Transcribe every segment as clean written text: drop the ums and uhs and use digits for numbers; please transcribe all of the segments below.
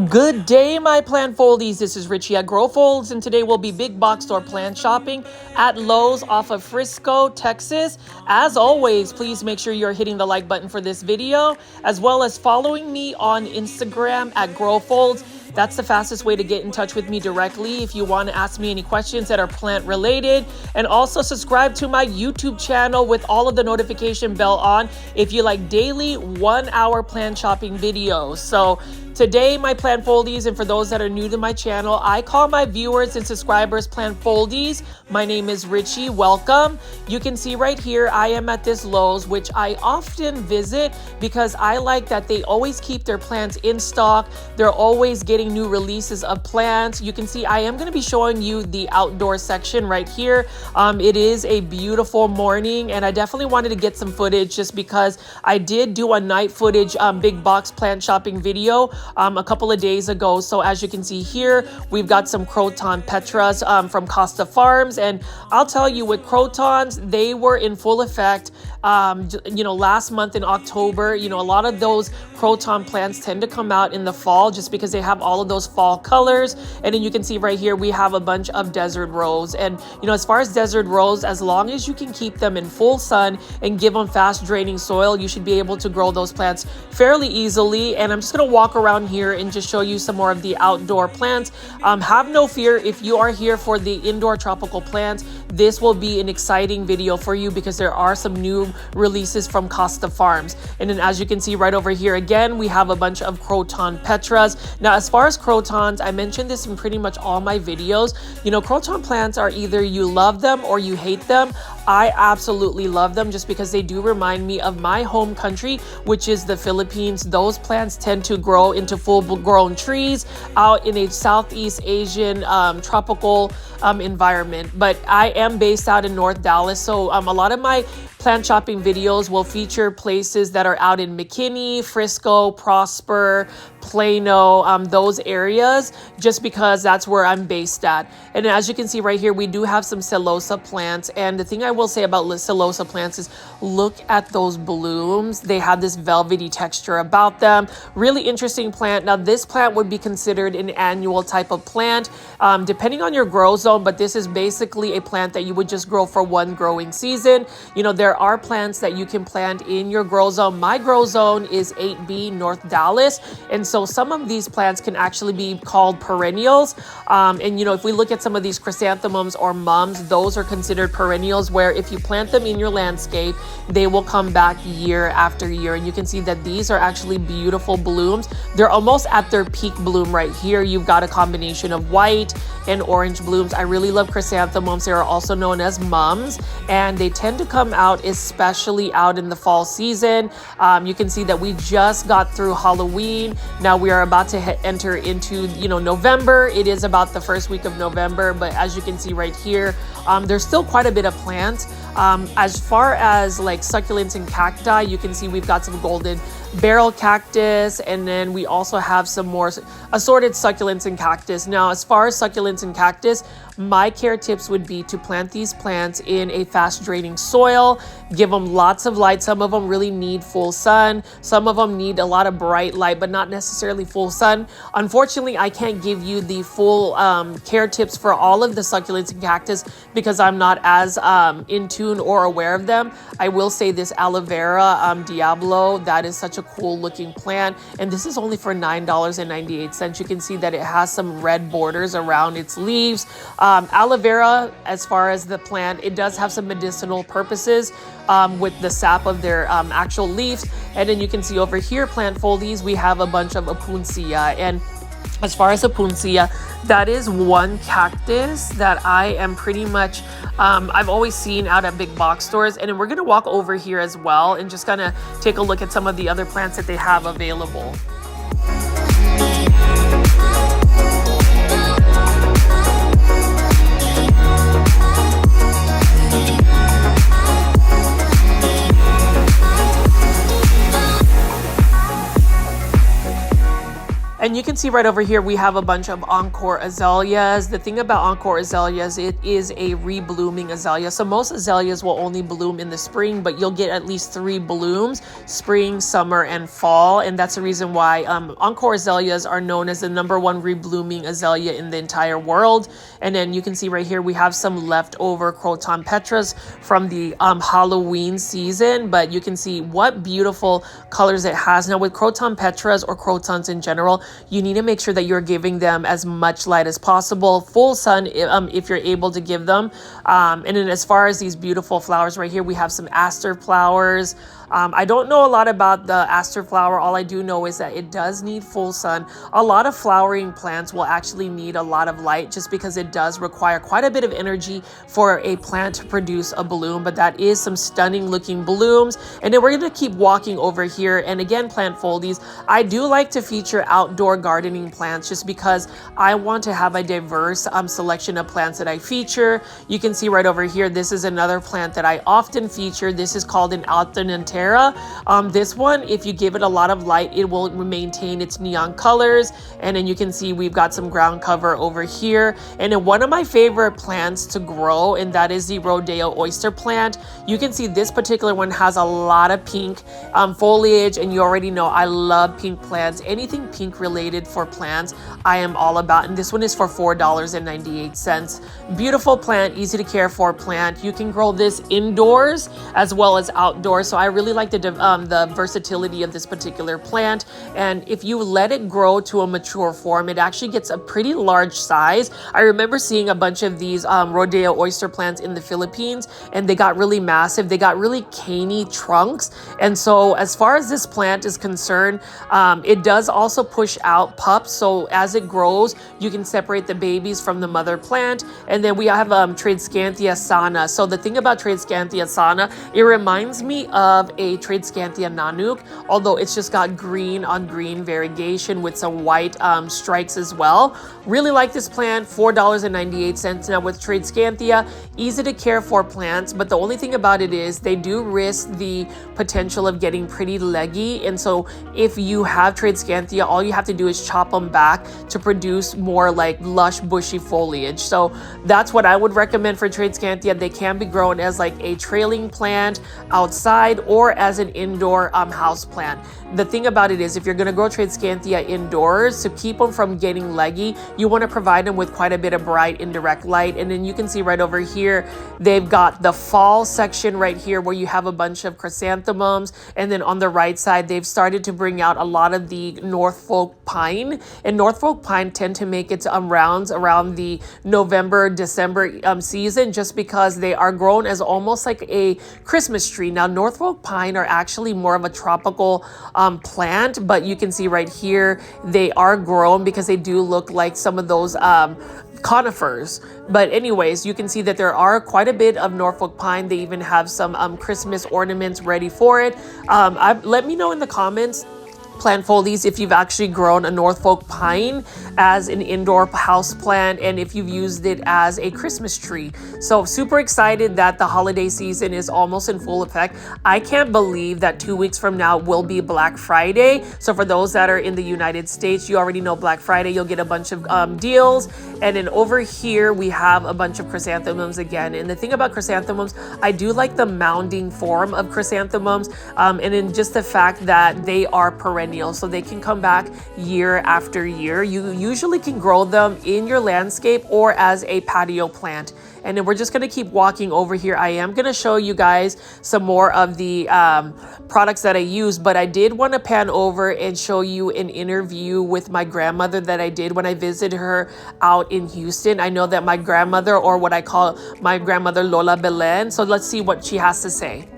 Good day, my plant foldies. This is Richie at Grow Folds, and today we'll be big box store plant shopping at Lowe's off of Frisco, Texas. As always, please make sure you're hitting the like button for this video, as well as following me on Instagram at Grow Folds. That's the fastest way to get in touch with me directly if you want to ask me any questions that are plant related. And also subscribe to my YouTube channel with all of the notification bell on if you like daily 1 hour plant shopping videos. So today, my plant foldies, and for those that are new to my channel, I call my viewers and subscribers plant foldies. My name is Richie. Welcome. You can see right here, I am at this Lowe's, which I often visit because I like that they always keep their plants in stock. They're always getting new releases of plants. You can see I am going to be showing you the outdoor section right here. It is a beautiful morning, and I definitely wanted to get some footage just because I did do a night footage big box plant shopping video a couple of days ago. So as you can see here, we've got some Croton Petras from Costa Farms, and I'll tell you, with Crotons, they were in full effect last month in October. A lot of those Croton plants tend to come out in the fall just because they have all of those fall colors. And then you can see right here we have a bunch of desert rose, and as far as desert rose, as long as you can keep them in full sun and give them fast draining soil, you should be able to grow those plants fairly easily. And I'm just going to walk around here and just show you some more of the outdoor plants. Have no fear if you are here for the indoor tropical plants. This will be an exciting video for you because there are some new releases from Costa Farms. And then as you can see right over here again, we have a bunch of Croton Petras. Now, as far as Crotons, I mentioned this in pretty much all my videos. Croton plants are either you love them or you hate them. I absolutely love them just because they do remind me of my home country, which is the Philippines. Those plants tend to grow into full-grown trees out in a Southeast Asian tropical environment. But I am based out in North Dallas, so a lot of my plant shopping videos will feature places that are out in McKinney, Frisco, Prosper, Plano, those areas, just because that's where I'm based at. And as you can see right here, we do have some celosa plants. And the thing I will say about celosa plants is look at those blooms. They have this velvety texture about them. Really interesting plant. Now, this plant would be considered an annual type of plant, depending on your grow zone, but this is basically a plant that you would just grow for one growing season. There are plants that you can plant in your grow zone. My grow zone is 8B North Dallas, and so some of these plants can actually be called perennials. And if we look at some of these chrysanthemums or mums, those are considered perennials, where if you plant them in your landscape, they will come back year after year. And you can see that these are actually beautiful blooms. They're almost at their peak bloom right here. You've got a combination of white and orange blooms. I really love chrysanthemums. They are also known as mums, and they tend to come out especially out in the fall season. You can see that we just got through Halloween. Now we are about to enter into November. It is about the first week of November, but as you can see right here, there's still quite a bit of plants. As far as like succulents and cacti, you can see we've got some golden barrel cactus, and then we also have some more assorted succulents and cactus. Now, as far as succulents and cactus, my care tips would be to plant these plants in a fast draining soil, give them lots of light. Some of them really need full sun. Some of them need a lot of bright light, but not necessarily full sun. Unfortunately, I can't give you the full care tips for all of the succulents and cactus because I'm not as in tune or aware of them. I will say this aloe vera Diablo, that is such a cool looking plant, and this is only for $9.98. You can see that it has some red borders around its leaves. Aloe vera, as far as the plant, it does have some medicinal purposes with the sap of their actual leaves. And then you can see over here, plant foldies, we have a bunch of opuntia. And as far as opuntia, that is one cactus that I am pretty much, I've always seen out at big box stores. And then we're going to walk over here as well and just kind of take a look at some of the other plants that they have available. And you can see right over here, we have a bunch of Encore azaleas. The thing about Encore azaleas, it is a reblooming azalea. So most azaleas will only bloom in the spring, but you'll get at least 3 blooms, spring, summer, and fall. And that's the reason why Encore azaleas are known as the #1 reblooming azalea in the entire world. And then you can see right here, we have some leftover Croton petras from the Halloween season, but you can see what beautiful colors it has. Now with Croton petras or crotons in general, you need to make sure that you're giving them as much light as possible, full sun if you're able to give them. And then as far as these beautiful flowers right here, we have some aster flowers. I don't know a lot about the aster flower. All I do know is that it does need full sun. A lot of flowering plants will actually need a lot of light just because it does require quite a bit of energy for a plant to produce a bloom, but that is some stunning looking blooms. And then we're going to keep walking over here. And again, plant foldies, I do like to feature outdoor gardening plants just because I want to have a diverse selection of plants that I feature. You can see right over here, this is another plant that I often feature. This is called an alternantera. This one, if you give it a lot of light, it will maintain its neon colors. And then you can see we've got some ground cover over here. And then one of my favorite plants to grow, and that is the Rodeo oyster plant. You can see this particular one has a lot of pink foliage, and you already know I love pink plants. Anything pink related for plants, I am all about. And this one is for $4.98. Beautiful plant, easy to care for plant. You can grow this indoors as well as outdoors. So I really like the versatility of this particular plant. And if you let it grow to a mature form, it actually gets a pretty large size. I remember seeing a bunch of these Rodeo oyster plants in the Philippines, and they got really massive. They got really caney trunks. And so as far as this plant is concerned, it does also push out pups. So as it grows, you can separate the babies from the mother plant. And then we have Tradescantia sana. So the thing about Tradescantia sana, it reminds me of a Tradescantia nanook, although it's just got green on green variegation with some white strikes as well. Really like this plant, $4.98. Now with Tradescantia, easy to care for plants, but the only thing about it is they do risk the potential of getting pretty leggy. And so if you have Tradescantia, all you have to do is chop them back to produce more like lush bushy foliage. So that's what I would recommend for Tradescantia. They can be grown as like a trailing plant outside or as an indoor house plant. The thing about it is if you're going to grow Tradescantia indoors, to keep them from getting leggy, you want to provide them with quite a bit of bright indirect light. And then you can see right over here, they've got the fall section right here where you have a bunch of chrysanthemums. And then on the right side, they've started to bring out a lot of the Norfolk pine. And Norfolk pine tend to make its rounds around the November, December season just because they are grown as almost like a Christmas tree. Now, Norfolk pine are actually more of a tropical plant, but you can see right here, they are grown because they do look like some of those conifers. But anyways, you can see that there are quite a bit of Norfolk pine. They even have some Christmas ornaments ready for it. Let me know in the comments, plant foldies, if you've actually grown a Norfolk pine as an indoor house plant and if you've used it as a Christmas tree. So super excited that the holiday season is almost in full effect. I can't believe that 2 weeks from now will be Black Friday. So for those that are in the United States, you already know Black Friday, you'll get a bunch of deals. And then over here, we have a bunch of chrysanthemums again. And the thing about chrysanthemums, I do like the mounding form of chrysanthemums. And then just the fact that they are perennial. So they can come back year after year. You usually can grow them in your landscape or as a patio plant. And then we're just going to keep walking over here. I am going to show you guys some more of the products that I use, but I did want to pan over and show you an interview with my grandmother that I did when I visited her out in Houston. I know that my grandmother, or what I call my grandmother, Lola Belen. So let's see what she has to say.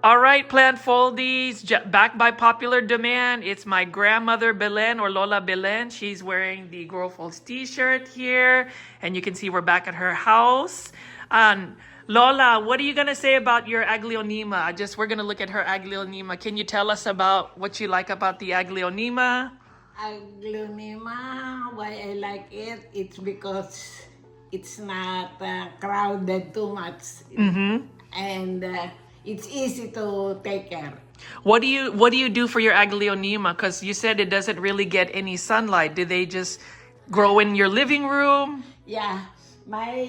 All right, plant foldies, back by popular demand. It's my grandmother Belen, or Lola Belen. She's wearing the Grow Folds t-shirt here, and you can see we're back at her house. Lola, what are you gonna say about your aglaonema? We're gonna look at her aglaonema. Can you tell us about what you like about the aglaonema? Aglaonema, why I like it, it's because it's not crowded too much. And it's easy to take care. What do you do for your aglaonema? Because you said it doesn't really get any sunlight. Do they just grow in your living room? Yeah, my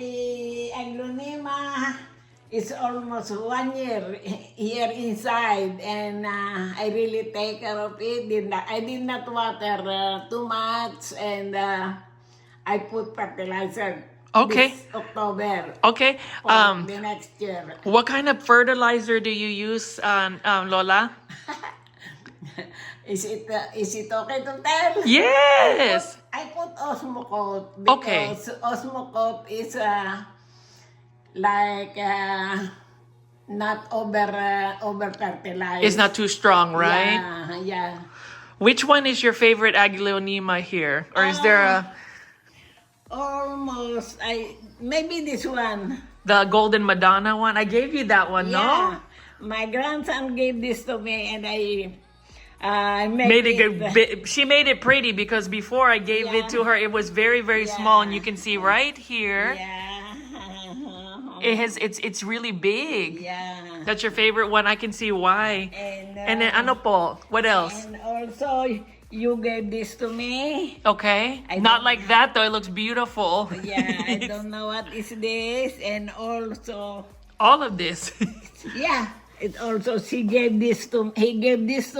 aglaonema is almost 1 year here inside, and I really take care of it. I did not water too much, and I put fertilizer Okay. this October Okay. for the next year. What kind of fertilizer do you use, Lola? Is it okay to tell? Yes. I put Osmocote Okay. because Osmocote is like not over fertilized. It's not too strong, right? Yeah, yeah. Which one is your favorite aglaonema here? Or is there a Almost. Maybe this one. the Golden Madonna one? I gave you that one, Yeah. no? My grandson gave this to me, and I Made it good. She made it pretty because before I gave it to her, it was very, very small, and you can see right here. Yeah. It's really big. Yeah. That's your favorite one. I can see why. And then ano po? What else? And also, you gave this to me. Okay. I Not don't- like that though. It looks beautiful. Yeah, I don't know what is this. And also, All of this. yeah, it also he gave this to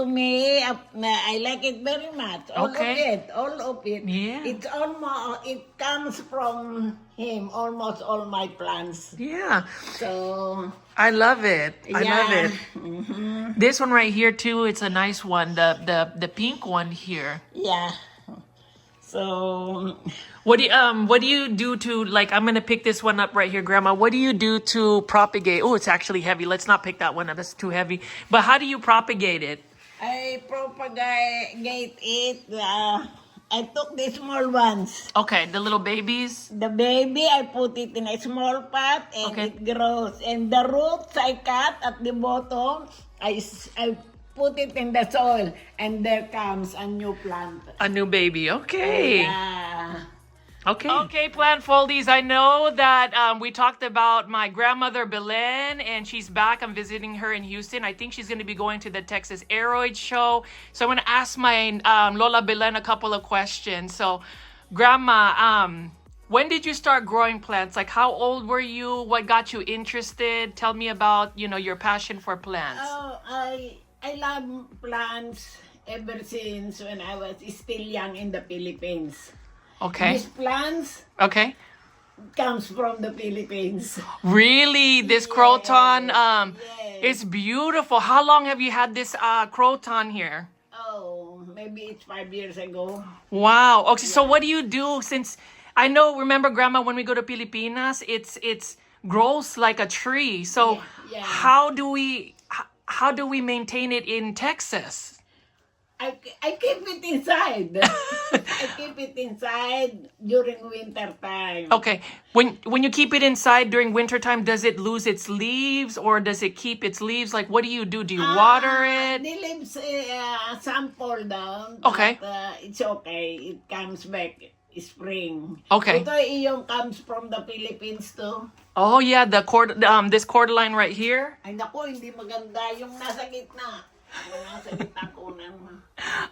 me. I like it very much. All of it. Yeah. It comes from him. Almost all my plants. Yeah. So I love it. I love it. Mhm. This one right here too. It's a nice one. The pink one here. Yeah. So What do you do to, like, I'm gonna pick this one up right here, Grandma. What do you do to propagate? Oh, it's actually heavy. Let's not pick that one up. That's too heavy. But how do you propagate it? I propagate it. I took the small ones. Okay, the little babies. The baby, I put it in a small pot and Okay. it grows. And the roots I cut at the bottom, I put it in the soil, and there comes a new plant. A new baby. Okay. Yeah. Okay, plant foldies. I know that we talked about my grandmother Belen, and she's back. I'm visiting her in Houston. I think she's going to be going to the Texas Aeroid show. So I'm going to ask my Lola Belen a couple of questions. So, Grandma, when did you start growing plants? Like, how old were you? What got you interested? Tell me about, your passion for plants. Oh, I love plants ever since when I was still young in the Philippines. Okay. These plants Okay. comes from the Philippines. Really? This croton, Yes. it's beautiful. How long have you had this croton here? Oh, maybe it's 5 years ago. Wow. Okay, so what do you do since I know, remember, Grandma, when we go to Pilipinas, it's grows like a tree. So Yeah. how do we maintain it in Texas? I keep it inside. I keep it inside during winter time. Okay. When you keep it inside during wintertime, does it lose its leaves or does it keep its leaves? Like, what do you do? Do you water it? The leaves, some fall down. Okay. But it's okay. It comes back spring. Okay. Ito yung comes from the Philippines too. Oh yeah, this cordyline right here. Ay naku, hindi maganda yung nasa gitna. Yung nasa gitna kunan mo.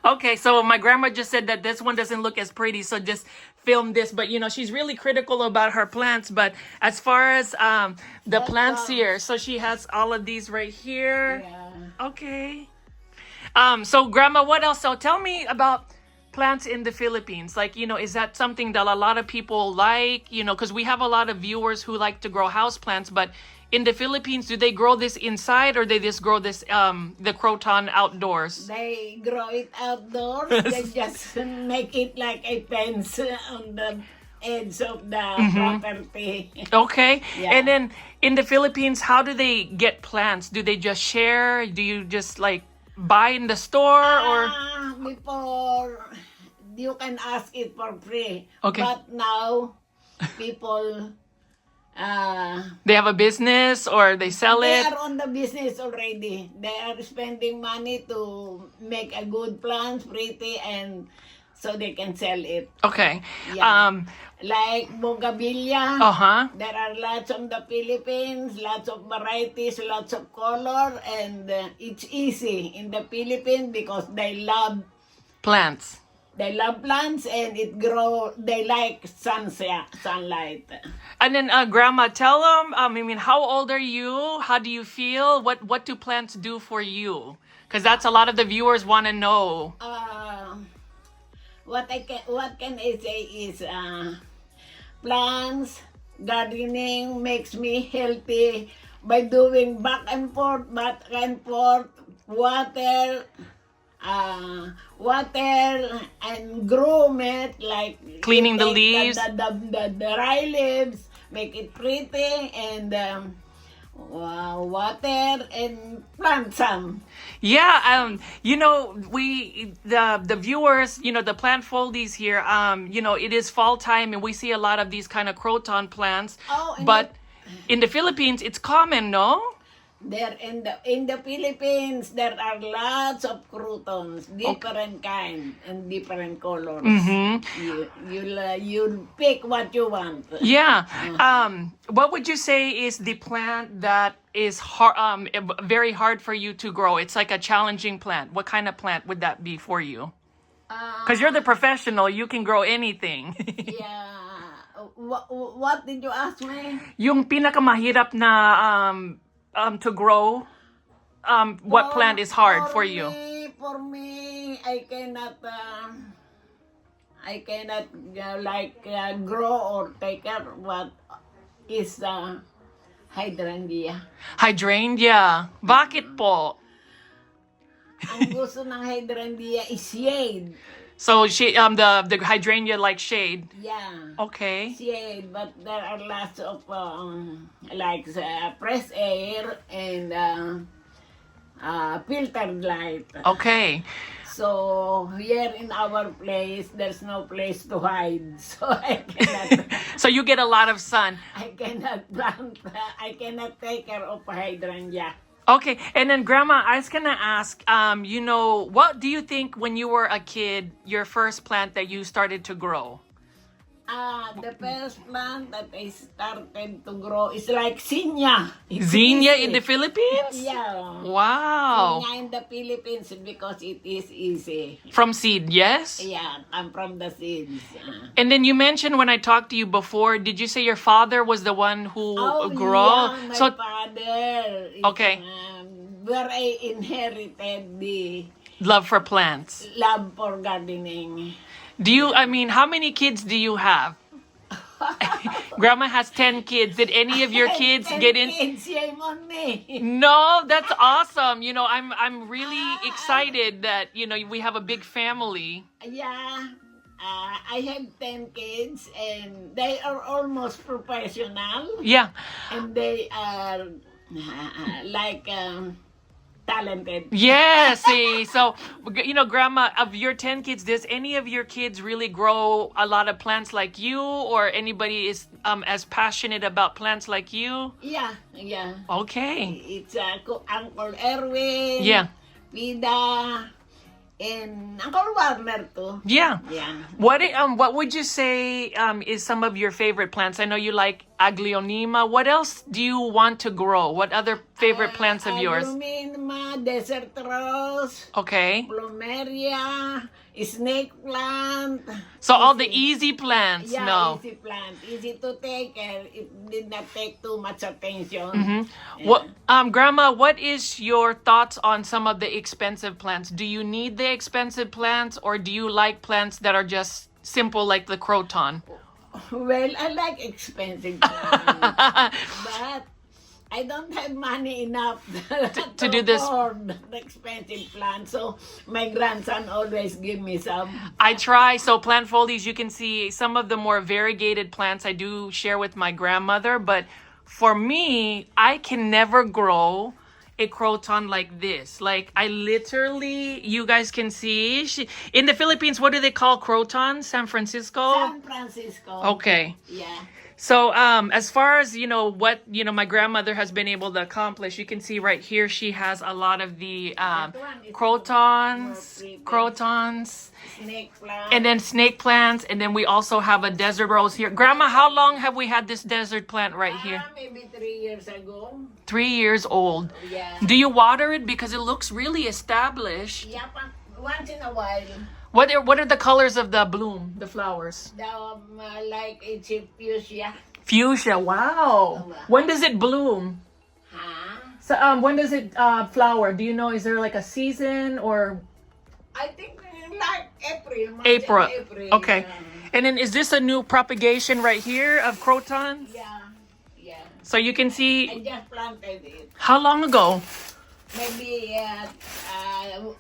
Okay, so my grandma just said that this one doesn't look as pretty, so just film this. But she's really critical about her plants. But as far as the plants here, so she has all of these right here. Yeah. Okay. So grandma, what else? So tell me about plants in the Philippines. Like, is that something that a lot of people like? Because we have a lot of viewers who like to grow houseplants, but in the Philippines, do they grow this inside or they just grow this the croton outdoors? They grow it outdoors. They just make it like a fence on the edge of the property. Okay. Yeah. And then in the Philippines, how do they get plants? Do they just share? Do you just like buy in the store or? Before, you can ask it for free. Okay. But now, people, They have a business or they sell they it? are on the business already. They are spending money to make a good plant, pretty, and so they can sell it. Okay. Yeah. Like bougainvillea. Uh-huh. There are lots on the Philippines, lots of varieties, lots of color, and it's easy in the Philippines because they love Plants. plants and it grow. They like sunlight. And then, Grandma, tell them, I mean, how old are you? How do you feel? What do plants do for you? Because that's a lot of the viewers want to know. What can I say is plants, gardening makes me healthy by doing back and forth, water, and groom it, like Cleaning you the take leaves. the dry leaves, make it pretty, and water and plant some. Yeah, the viewers, the plant foldies here, it is fall time and we see a lot of these kind of croton plants. But in the Philippines, it's common, no? There in the Philippines, there are lots of crotons, different kind and different colors. You'll pick what you want. Yeah. What would you say is the plant that is very hard for you to grow? It's like a challenging plant. What kind of plant would that be for you? Because you're the professional, you can grow anything. Yeah. What did you ask me? Yung pinakamahirap na to grow, what plant is hard for you? For me, I cannot grow or take care what is hydrangea. Hydrangea. Bakit po? Ang gusto ng hydrangea is shade. So the hydrangea like shade. Yeah. Okay. Shade, but there are lots of fresh air and filtered light. Okay. So here in our place, there's no place to hide. So I cannot. So you get a lot of sun. I cannot plant. I cannot take care of hydrangea. Okay, and then Grandma, I was gonna ask, what do you think when you were a kid, your first plant that you started to grow? The first plant that I started to grow is like zinnia. Zinnia in the Philippines? Yeah. Wow. Zinnia in the Philippines because it is easy. From seed, yes? Yeah, I'm from the seeds. And then you mentioned when I talked to you before, did you say your father was the one who grew? Yeah, my father. Okay. Where I inherited the Love for plants. love for gardening. How many kids do you have? Grandma has 10 kids. Did any of your kids get in? Kids, shame on me. No, that's awesome. I'm really excited that, we have a big family. Yeah. I have 10 kids and they are almost professional. Yeah. And they are talented. Yes. See, so, Grandma, of your 10 kids, does any of your kids really grow a lot of plants like you, or anybody is as passionate about plants like you? Yeah. Okay. It's Uncle Erwin. Yeah. Vida. And Uncle Warner too. Yeah. Yeah. What would you say is some of your favorite plants? I know you like Aglaonema. What else do you want to grow? What other favorite plants of yours? Aglaonema, desert rose, Okay. plumeria, snake plant. So all the easy plants. Yeah, No. easy plant, easy to take care. It did not take too much attention. Mm-hmm. What, Grandma, what is your thoughts on some of the expensive plants? Do you need the expensive plants, or do you like plants that are just simple like the croton? Well, I like expensive plants, but I don't have money enough to do this. afford the expensive plants. So my grandson always give me some. I try. So plant foldies, you can see some of the more variegated plants I do share with my grandmother. But for me, I can never grow a croton like this. Like I literally, you guys can see, in the Philippines, what do they call crotons? San Francisco? San Francisco. Okay. Yeah. So as far as, what, my grandmother has been able to accomplish, you can see right here, she has a lot of the crotons, Snake plant. and then snake plants. And then we also have a desert rose here. Grandma, how long have we had this desert plant right here? Maybe 3 years ago. 3 years old. Yeah. Do you water it? Because it looks really established. Yeah, but once in a while. What are the colors of the bloom, the flowers? Like it's a fuchsia. Fuchsia, wow. When does it bloom? Huh? So when does it flower? Do you know, is there like a season or? I think like April. March April. and April. Okay. And then is this a new propagation right here of crotons? Yeah. Yeah. So you can I see, just planted it. how long ago? Maybe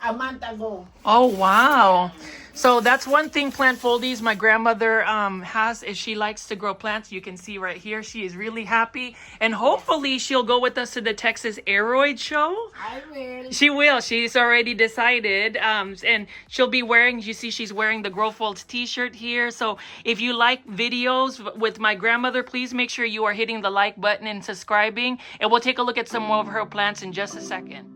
a month ago. Oh, wow. So that's one thing plant foldies my grandmother has, is she likes to grow plants. You can see right here, she is really happy. And hopefully she'll go with us to the Texas Aeroid show. I will. She will. She's already decided. And she'll be wearing, you see she's wearing the Grow Folds t-shirt here. So if you like videos with my grandmother, please make sure you are hitting the like button and subscribing. And we'll take a look at some more of her plants in just a second.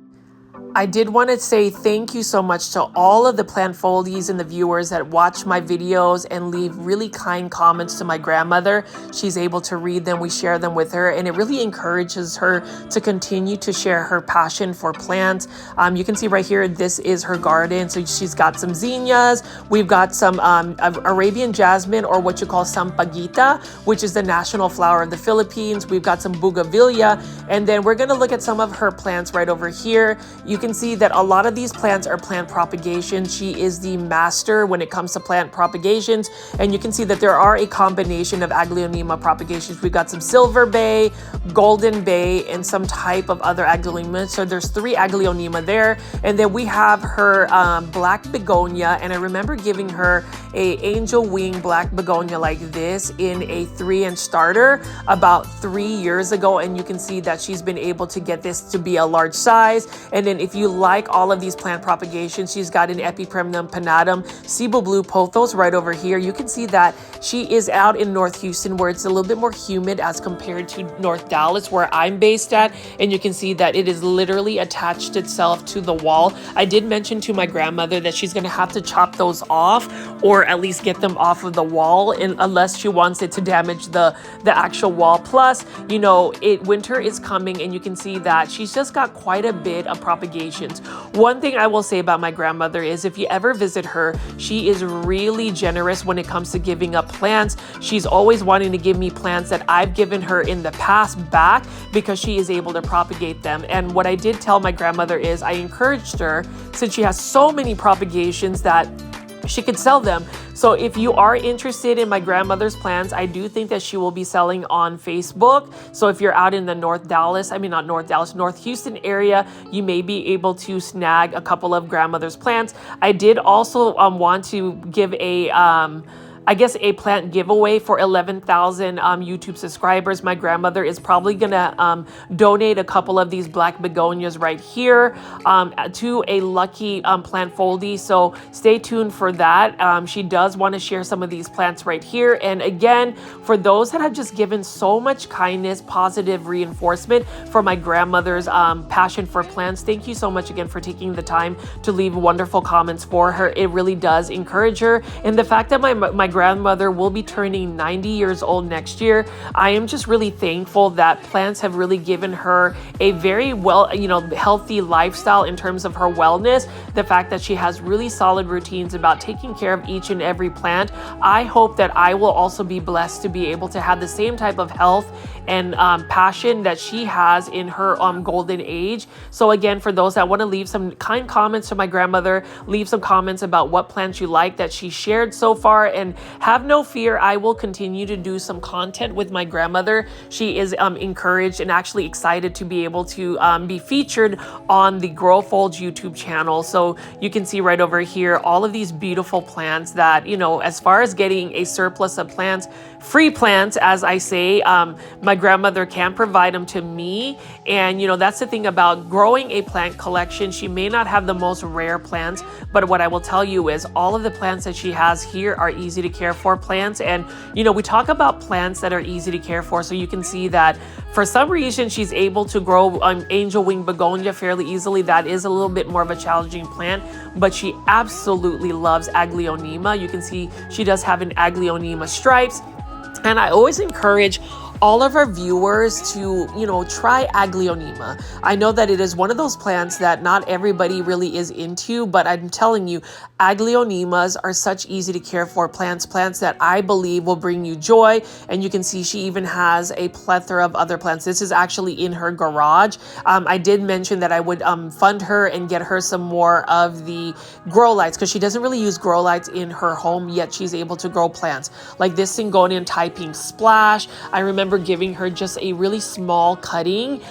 I did want to say thank you so much to all of the plant foldies and the viewers that watch my videos and leave really kind comments to my grandmother. She's able to read them. We share them with her, and it really encourages her to continue to share her passion for plants. You can see right here, this is her garden. So she's got some zinnias. We've got some Arabian jasmine, or what you call sampaguita, which is the national flower of the Philippines. We've got some bougainvillea, and then we're going to look at some of her plants right over here. You can see that a lot of these plants are plant propagation. She is the master when it comes to plant propagations. And you can see that there are a combination of Aglaonema propagations. We've got some silver bay, golden bay, and some type of other Aglaonema. So there's 3 Aglaonema there. And then we have her black begonia. And I remember giving her a angel wing black begonia like this in a 3-inch starter about 3 years ago. And you can see that she's been able to get this to be a large size. And then if you like all of these plant propagations, she's got an Epipremnum panatum, Cebu Blue Pothos right over here. You can see that she is out in North Houston, where it's a little bit more humid as compared to North Dallas, where I'm based at. And you can see that it is literally attached itself to the wall. I did mention to my grandmother that she's going to have to chop those off, or at least get them off of the wall, unless she wants it to damage the actual wall. Plus, winter is coming, and you can see that she's just got quite a bit of propagation. One thing I will say about my grandmother is, if you ever visit her, she is really generous when it comes to giving up plants. She's always wanting to give me plants that I've given her in the past back, because she is able to propagate them. And what I did tell my grandmother is, I encouraged her, since she has so many propagations, that she could sell them. So if you are interested in my grandmother's plants, I do think that she will be selling on Facebook. So if you're out in the North Houston area, you may be able to snag a couple of grandmother's plants. I did also want to give a plant giveaway for 11,000 YouTube subscribers. My grandmother is probably gonna donate a couple of these black begonias right here to a lucky plant foldie. So stay tuned for that. She does want to share some of these plants right here. And again, for those that have just given so much kindness, positive reinforcement for my grandmother's passion for plants, thank you so much again for taking the time to leave wonderful comments for her. It really does encourage her. And the fact that my grandmother will be turning 90 years old next year, I am just really thankful that plants have really given her a very healthy lifestyle in terms of her wellness. The fact that she has really solid routines about taking care of each and every plant. I hope that I will also be blessed to be able to have the same type of health and passion that she has in her golden age. So again, for those that want to leave some kind comments to my grandmother, leave some comments about what plants you like that she shared so far, and have no fear, I will continue to do some content with my grandmother. She is encouraged and actually excited to be able to be featured on the Grow Folds YouTube channel. So you can see right over here all of these beautiful plants that, as far as getting a surplus of plants, free plants, as I say, my grandmother can provide them to me. And that's the thing about growing a plant collection. She may not have the most rare plants, but what I will tell you is all of the plants that she has here are easy to care for plants. And, you know, we talk about plants that are easy to care for. So you can see that for some reason, she's able to grow angel wing begonia fairly easily. That is a little bit more of a challenging plant, but she absolutely loves Aglaonema. You can see she does have an Aglaonema stripes. And I always encourage all of our viewers to, you know, try Aglaonema. I know that it is one of those plants that not everybody really is into, but I'm telling you, Aglaonemas are such easy to care for plants that I believe will bring you joy. And you can see she even has a plethora of other plants. This is actually in her garage. I did mention that I would fund her and get her some more of the grow lights, because she doesn't really use grow lights in her home, yet she's able to grow plants like this Syngonian Taiping Splash. I remember giving her just a really small cutting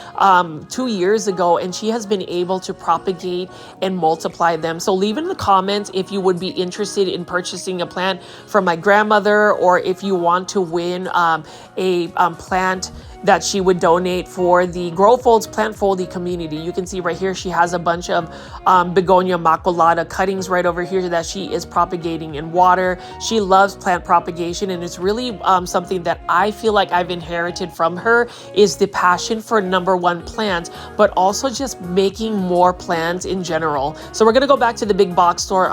2 years ago, and she has been able to propagate and multiply them. So leave in the comments if you would be interested in purchasing a plant from my grandmother, or if you want to win a plant that she would donate for the Grow Folds Plant Foldy community. You can see right here, she has a bunch of Begonia maculata cuttings right over here that she is propagating in water. She loves plant propagation, and it's really something that I feel like I've inherited from her, is the passion for #1 plants, but also just making more plants in general. So we're gonna go back to the big box store,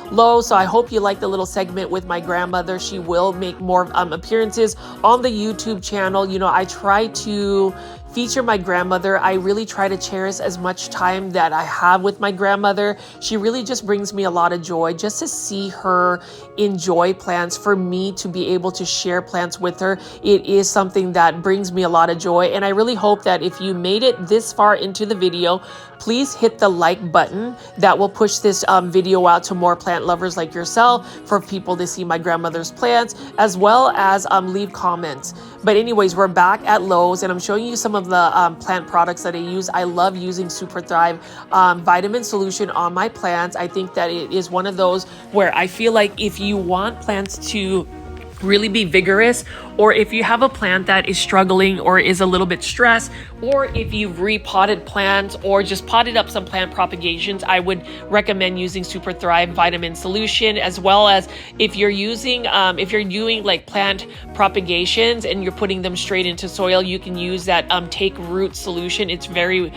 Lowe. So I hope you like the little segment with my grandmother. She will make more appearances on the YouTube channel. You know, I try to feature my grandmother. I really try to cherish as much time that I have with my grandmother. She really just brings me a lot of joy just to see her enjoy plants. For me to be able to share plants with her, it is something that brings me a lot of joy. And I really hope that if you made it this far into the video, please hit the like button. That will push this video out to more plant lovers like yourself, for people to see my grandmother's plants, as well as leave comments. But anyways, we're back at Lowe's, and I'm showing you some of the plant products that I use. I love using Super Thrive vitamin solution on my plants. I think that it is one of those where I feel like if you want plants to really be vigorous, or if you have a plant that is struggling or is a little bit stressed, or if you've repotted plants or just potted up some plant propagations, I would recommend using Super Thrive vitamin solution. As well as if you're using if you're doing like plant propagations and you're putting them straight into soil, you can use that take root solution. It's very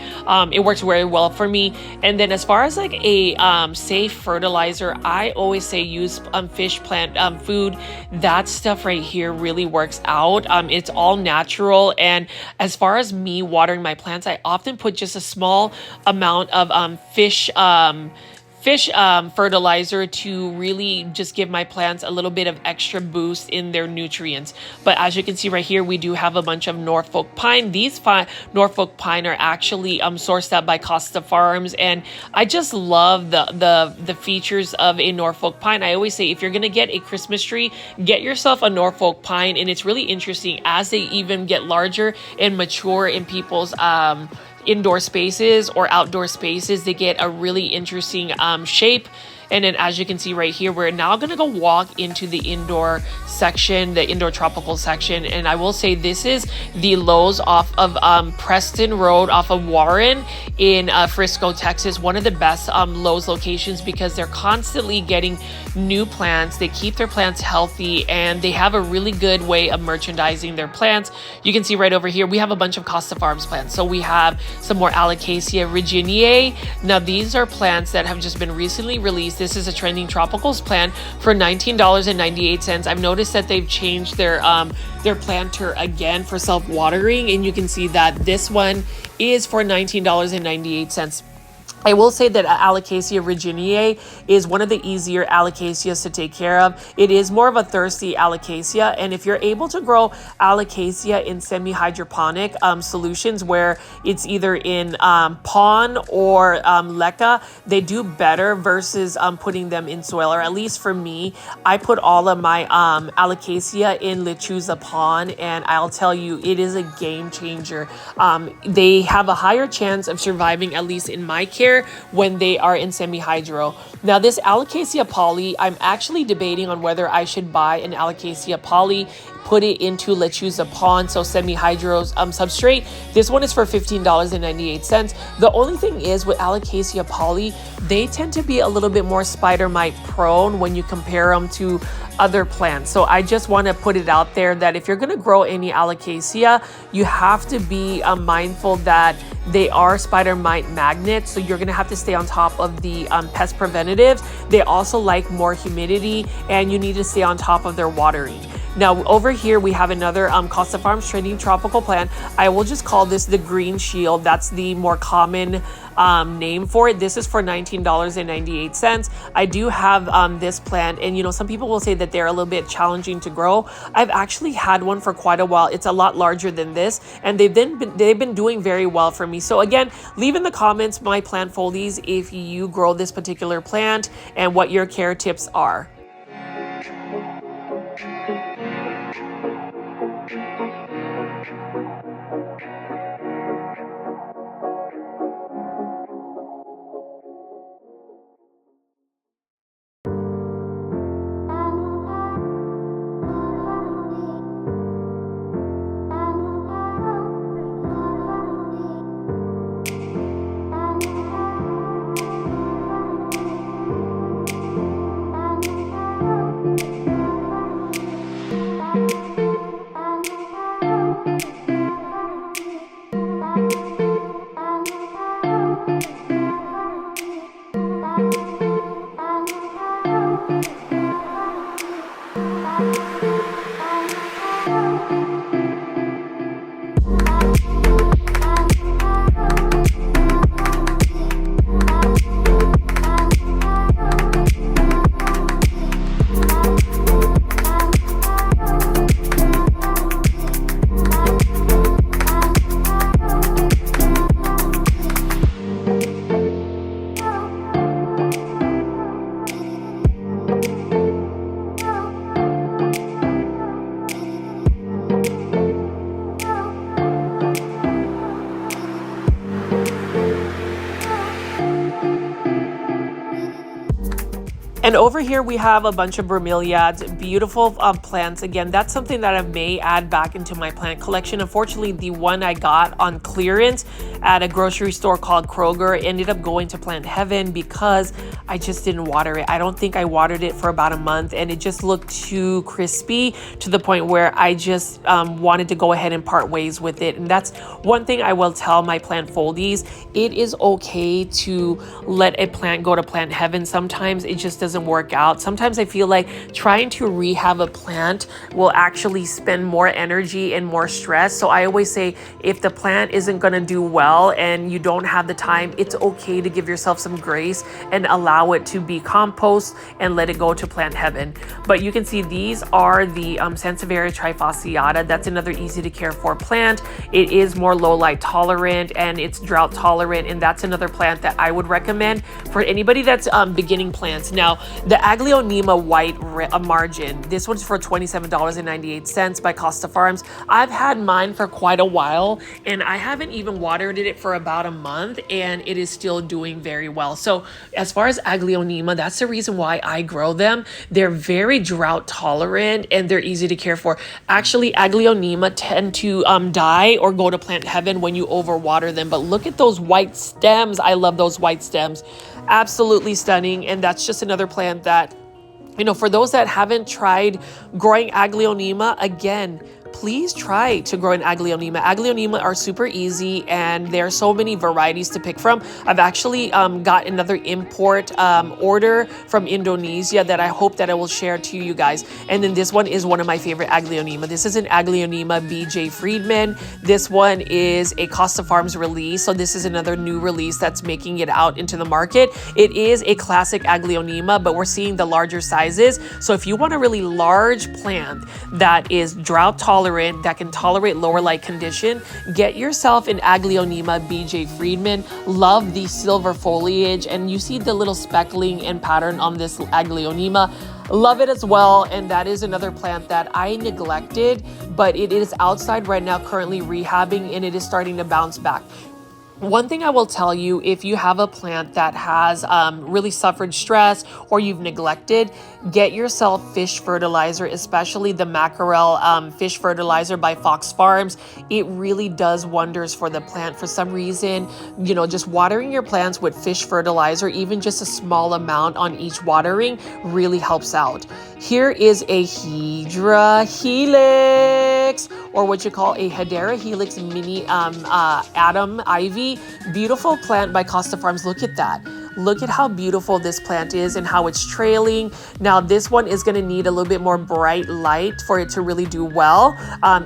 it works very well for me. And then as far as like a safe fertilizer, I always say use fish plant food. That stuff right here really works out. It's all natural. And as far as me watering my plants, I often put just a small amount of fish fertilizer to really just give my plants a little bit of extra boost in their nutrients. But as you can see right here, we do have a bunch of Norfolk pine. These Norfolk pine are actually sourced out by Costa Farms, and I just love the features of a Norfolk pine. I always say, if you're gonna get a Christmas tree, get yourself a Norfolk pine. And it's really interesting, as they even get larger and mature in people's indoor spaces or outdoor spaces, they get a really interesting shape. And then as you can see right here, we're now going to go walk into the indoor section, the indoor tropical section. And I will say this is the Lowe's off of Preston Road off of Warren in Frisco, Texas. One of the best Lowe's locations, because they're constantly getting new plants. They keep their plants healthy, and they have a really good way of merchandising their plants. You can see right over here, we have a bunch of Costa Farms plants. So we have some more Alocasia reginae. Now these are plants that have just been recently released. This is a trending tropicals plant for $19.98. I've noticed that they've changed their planter again for self-watering, and you can see that this one is for $19.98. I will say that Alocasia reginae is one of the easier Alocasias to take care of. It is more of a thirsty Alocasia, and if you're able to grow Alocasia in semi-hydroponic solutions, where it's either in pond or leca, they do better versus putting them in soil. Or at least for me, I put all of my Alocasia in lechuza pond, and I'll tell you, it is a game changer. They have a higher chance of surviving, at least in my care, when they are in semi-hydro. Now this Alocasia poly, I'm actually debating on whether I should buy an Alocasia poly put it into lechuza pond, so semi-hydro substrate. This one is for $15.98. The only thing is with Alocasia poly, they tend to be a little bit more spider mite prone when you compare them to other plants. So I just want to put it out there that if you're going to grow any Alocasia, you have to be mindful that they are spider mite magnets. So you're going to have to stay on top of the pest preventatives. They also like more humidity, and you need to stay on top of their watering. Now over here we have another Costa Farms trending tropical plant. I will just call this the green shield. That's the more common name for it. This is for $19.98. I do have this plant, and you know, some people will say that they're a little bit challenging to grow. I've actually had one for quite a while. It's a lot larger than this, and they've been doing very well for me. So again, leave in the comments my plant foldies if you grow this particular plant and what your care tips are. And over here we have a bunch of bromeliads, beautiful plants. Again, that's something that I may add back into my plant collection. Unfortunately, the one I got on clearance at a grocery store called Kroger ended up going to plant heaven because I just didn't water it. I don't think I watered it for about a month, and it just looked too crispy to the point where I just wanted to go ahead and part ways with it. And that's one thing I will tell my plant foldies. It is okay to let a plant go to plant heaven. Sometimes it just doesn't work out. Sometimes I feel like trying to rehab a plant will actually spend more energy and more stress. So I always say, if the plant isn't going to do well and you don't have the time, it's okay to give yourself some grace and allow it to be compost and let it go to plant heaven. But you can see these are the Sansevieria trifasciata. That's another easy to care for plant. It is more low light tolerant and it's drought tolerant, and that's another plant that I would recommend for anybody that's beginning plants. Now, the Aglaonema white margin, this one's for $27.98 by Costa Farms. I've had mine for quite a while, and I haven't even watered it for about a month, and it is still doing very well. So as far as Aglaonema, that's the reason why I grow them. They're very drought tolerant and they're easy to care for. Actually, Aglaonema tend to die or go to plant heaven when you overwater them. But look at those white stems. I love those white stems. Absolutely stunning. And that's just another plant that, you know, for those that haven't tried growing Aglaonema, again, please try to grow an Aglaonema. Aglaonema are super easy, and there are so many varieties to pick from. I've actually got another import order from Indonesia that I hope that I will share to you guys. And then this one is one of my favorite Aglaonema. This is an Aglaonema BJ Friedman. This one is a Costa Farms release. So this is another new release that's making it out into the market. It is a classic Aglaonema, but we're seeing the larger sizes. So if you want a really large plant that is drought tolerant, that can tolerate lower light condition, get yourself an Aglaonema BJ Friedman. Love the silver foliage, and you see the little speckling and pattern on this Aglaonema. Love it as well. And that is another plant that I neglected, but it is outside right now currently rehabbing, and it is starting to bounce back. One thing I will tell you, if you have a plant that has really suffered stress or you've neglected, get yourself fish fertilizer, especially the mackerel fish fertilizer by Fox Farms. It really does wonders for the plant. For some reason, you know, just watering your plants with fish fertilizer, even just a small amount on each watering, really helps out. Here is a Hedera helix, or what you call a Hedera helix mini atom ivy. Beautiful plant by Costa Farms. Look at that. Look at how beautiful this plant is and how it's trailing. Now this one is going to need a little bit more bright light for it to really do well.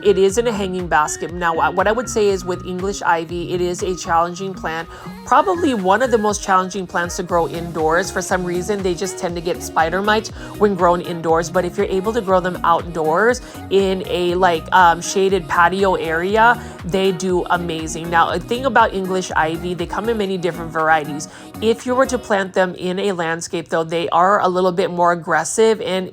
It is in a hanging basket. Now what I would say is with English ivy, it is a challenging plant. Probably one of the most challenging plants to grow indoors. For some reason, they just tend to get spider mites when grown indoors. But if you're able to grow them outdoors in a shaded patio area, they do amazing. Now, a thing about English ivy, they come in many different varieties. If you were to plant them in a landscape, though, they are a little bit more aggressive and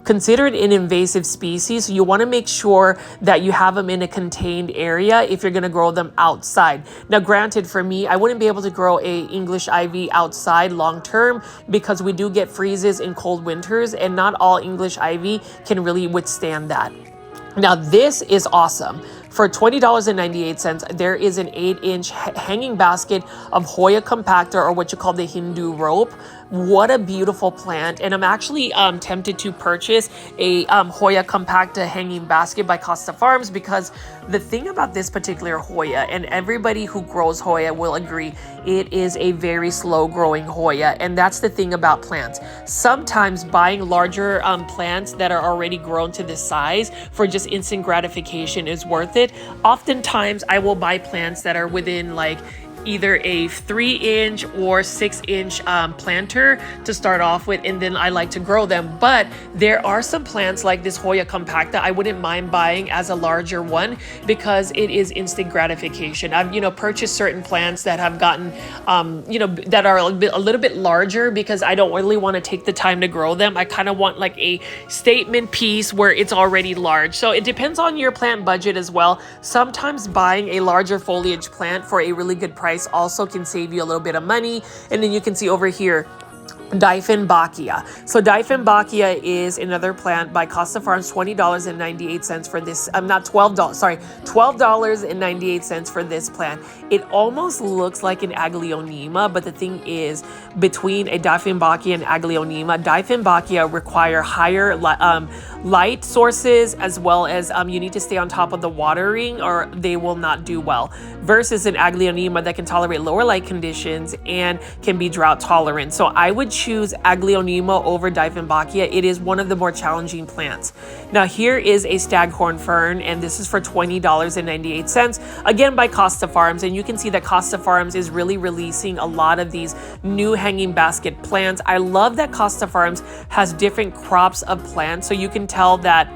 considered an invasive species. So you want to make sure that you have them in a contained area if you're going to grow them outside. Now, granted, for me, I wouldn't be able to grow a English ivy outside long term because we do get freezes in cold winters, and not all English ivy can really withstand that. Now, this is awesome. For $20.98, there is an 8-inch hanging basket of Hoya compacta, or what you call the Hindu rope. What a beautiful plant. And I'm actually tempted to purchase a Hoya compacta hanging basket by Costa Farms, because the thing about this particular Hoya, and everybody who grows Hoya will agree, it is a very slow growing Hoya. And that's the thing about plants. Sometimes buying larger plants that are already grown to this size for just instant gratification is worth it. Oftentimes I will buy plants that are within either a 3-inch or 6-inch planter to start off with, and then I like to grow them. But there are some plants like this Hoya compacta I wouldn't mind buying as a larger one, because it is instant gratification. I've purchased certain plants that have gotten that are a little bit larger, because I don't really want to take the time to grow them. I kind of want like a statement piece where it's already large. So it depends on your plant budget as well. Sometimes buying a larger foliage plant for a really good price also can save you a little bit of money. And then you can see over here, Dieffenbachia. So Dieffenbachia is another plant by Costa Farms, $20.98 for this. Not $12, sorry, $12.98 for this plant. It almost looks like an aglaonema, but the thing is, between a Dieffenbachia and aglaonema, Dieffenbachia require higher light sources, as well as you need to stay on top of the watering or they will not do well, versus an aglaonema that can tolerate lower light conditions and can be drought tolerant. So I would choose Aglaonema over Dieffenbachia. It is one of the more challenging plants. Now here is a staghorn fern, and this is for $20.98, again by Costa Farms. And you can see that Costa Farms is really releasing a lot of these new hanging basket plants. I love that Costa Farms has different crops of plants, so you can tell that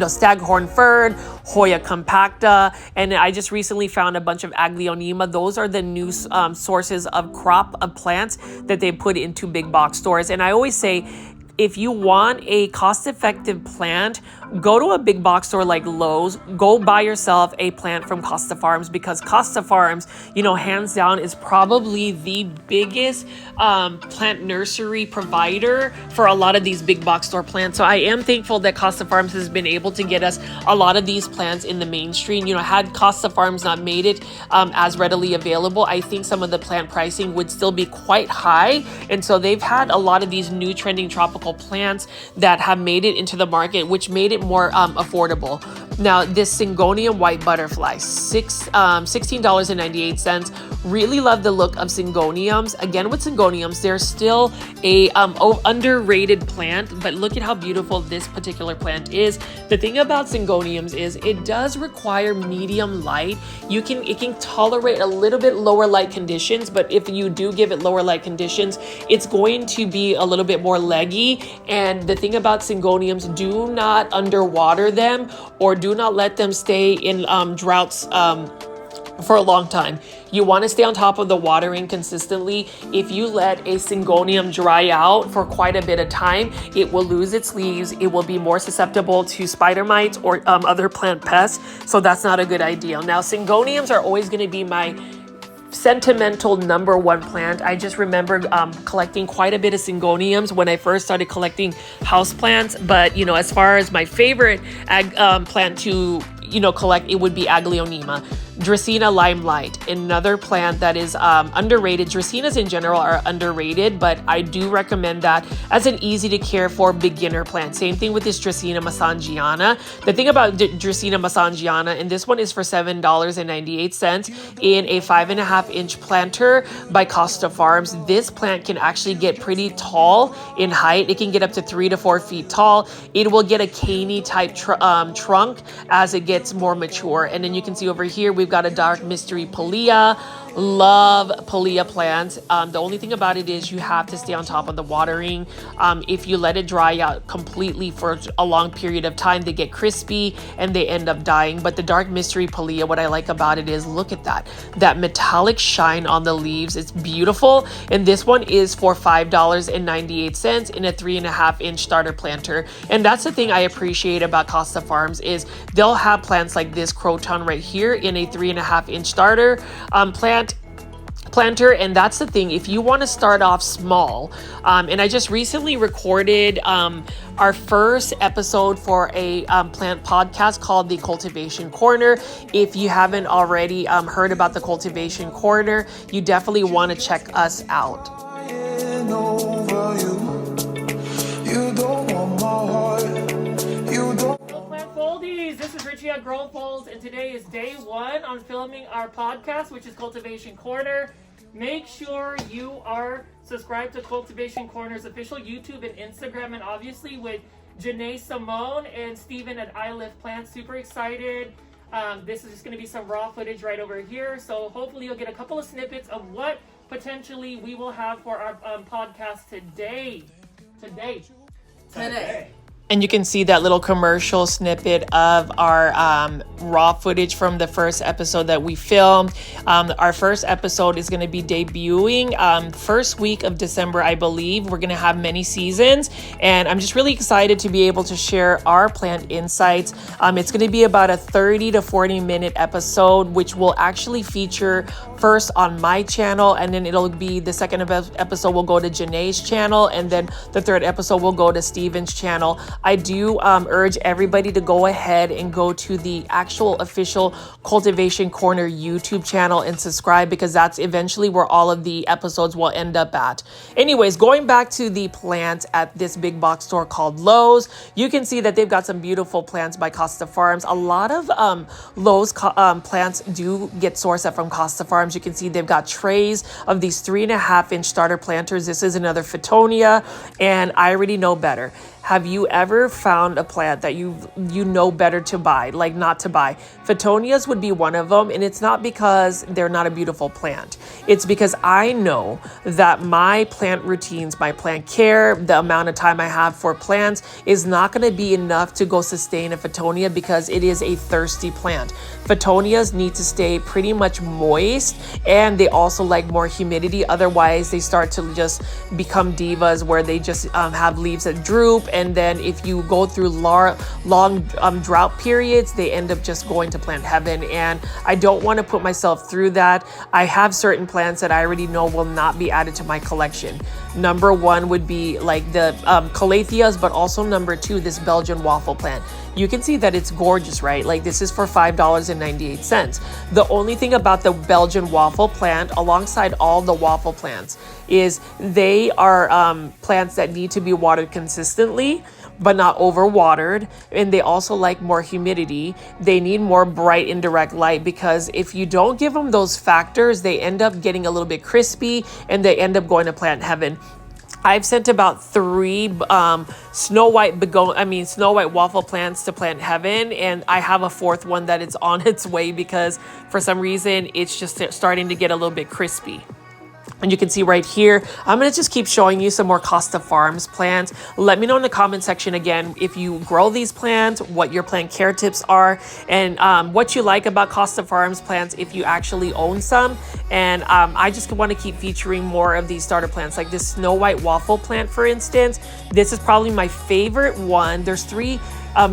staghorn fern, Hoya compacta, and I just recently found a bunch of Aglaonema. Those are the new sources of crop of plants that they put into big box stores. And I always say, if you want a cost-effective plant, go to a big box store like Lowe's. Go buy yourself a plant from Costa Farms, because Costa Farms, hands down, is probably the biggest plant nursery provider for a lot of these big box store plants. So I am thankful that Costa Farms has been able to get us a lot of these plants in the mainstream. Had Costa Farms not made it as readily available, I think some of the plant pricing would still be quite high. And so they've had a lot of these new trending tropical plants that have made it into the market, which made it more affordable. Now this Syngonium white butterfly, $16.98. Really love the look of Syngoniums. Again, with Syngoniums, they're still a underrated plant, but look at how beautiful this particular plant is. The thing about Syngoniums is it does require medium light. It can tolerate a little bit lower light conditions, but if you do give it lower light conditions, it's going to be a little bit more leggy. And the thing about Syngoniums, do not underwater them, or do not let them stay in droughts for a long time. You want to stay on top of the watering consistently. If you let a Syngonium dry out for quite a bit of time, it will lose its leaves. It will be more susceptible to spider mites or other plant pests. So that's not a good idea. Now, Syngoniums are always going to be my sentimental number one plant. I just remember collecting quite a bit of syngoniums when I first started collecting houseplants. But, you know, as far as my favorite plant to, you know, collect, it would be Aglaonema. Dracaena limelight, another plant that is underrated. Dracaenas in general are underrated, but I do recommend that as an easy to care for beginner plant. Same thing with this Dracaena masangiana. The thing about Dracaena masangiana, and this one is for $7.98 in a 5.5-inch planter by Costa Farms. This plant can actually get pretty tall in height. It can get up to 3 to 4 feet tall. It will get a caney type trunk as it gets more mature. And then you can see over here, we've got a dark mystery palea. Love palea plants. The only thing about it is you have to stay on top of the watering. If you let it dry out completely for a long period of time, they get crispy and they end up dying. But the dark mystery palea, what I like about it is, look at that metallic shine on the leaves. It's beautiful. And this one is for $5.98 in a 3.5-inch starter planter. And that's the thing I appreciate about Costa Farms is they'll have plants like this croton right here in a 3.5-inch starter planter. And that's the thing, if you want to start off small, and I just recently recorded our first episode for a plant podcast called the Cultivation Corner. If you haven't already heard about the Cultivation Corner, you definitely want to check us out. This is Richie at Grow Folds, and today is day 1 on filming our podcast, which is Cultivation Corner. Make sure you are subscribed to Cultivation Corner's official YouTube and Instagram, and obviously with Janae Simone and Steven at I Live Plants. Super excited. This is just going to be some raw footage right over here, so hopefully you'll get a couple of snippets of what potentially we will have for our podcast today. And you can see that little commercial snippet of our raw footage from the first episode that we filmed. Our first episode is going to be debuting first week of December, I believe. We're going to have many seasons, and I'm just really excited to be able to share our plant insights. It's going to be about a 30 to 40 minute episode, which will actually feature first on my channel, and then it'll be the second episode will go to Janae's channel, and then the third episode will go to Steven's channel. I do urge everybody to go ahead and go to the actual official Cultivation Corner YouTube channel and subscribe, because that's eventually where all of the episodes will end up at. Anyways, going back to the plants at this big box store called Lowe's, you can see that they've got some beautiful plants by Costa Farms. A lot of Lowe's plants do get sourced from Costa Farms. You can see they've got trays of these 3.5-inch starter planters. This is another Fittonia, and I already know better. Have you ever found a plant that you know better to buy, like not to buy? Fittonias would be one of them, and it's not because they're not a beautiful plant. It's because I know that my plant routines, my plant care, the amount of time I have for plants is not going to be enough to go sustain a Fittonia, because it is a thirsty plant. Fittonias need to stay pretty much moist, and they also like more humidity. Otherwise, they start to just become divas where they just have leaves that droop. And then if you go through long drought periods, they end up just going to plant heaven. And I don't want to put myself through that. I have certain plants that I already know will not be added to my collection. Number 1 would be like the calatheas, but also number 2, this Belgian waffle plant. You can see that it's gorgeous, right? Like this is for $5.98. The only thing about the Belgian waffle plant, alongside all the waffle plants, is they are plants that need to be watered consistently, but not overwatered. And they also like more humidity. They need more bright indirect light, because if you don't give them those factors, they end up getting a little bit crispy and they end up going to plant heaven. I've sent about 3 snow white waffle plants to plant heaven, and I have a 4th one that is on its way, because for some reason it's just starting to get a little bit crispy. And you can see right here, I'm going to just keep showing you some more Costa Farms plants. Let me know in the comment section again if you grow these plants, what your plant care tips are, and what you like about Costa Farms plants if you actually own some. And I just want to keep featuring more of these starter plants, like this snow white waffle plant, for instance. This is probably my favorite one. There's 3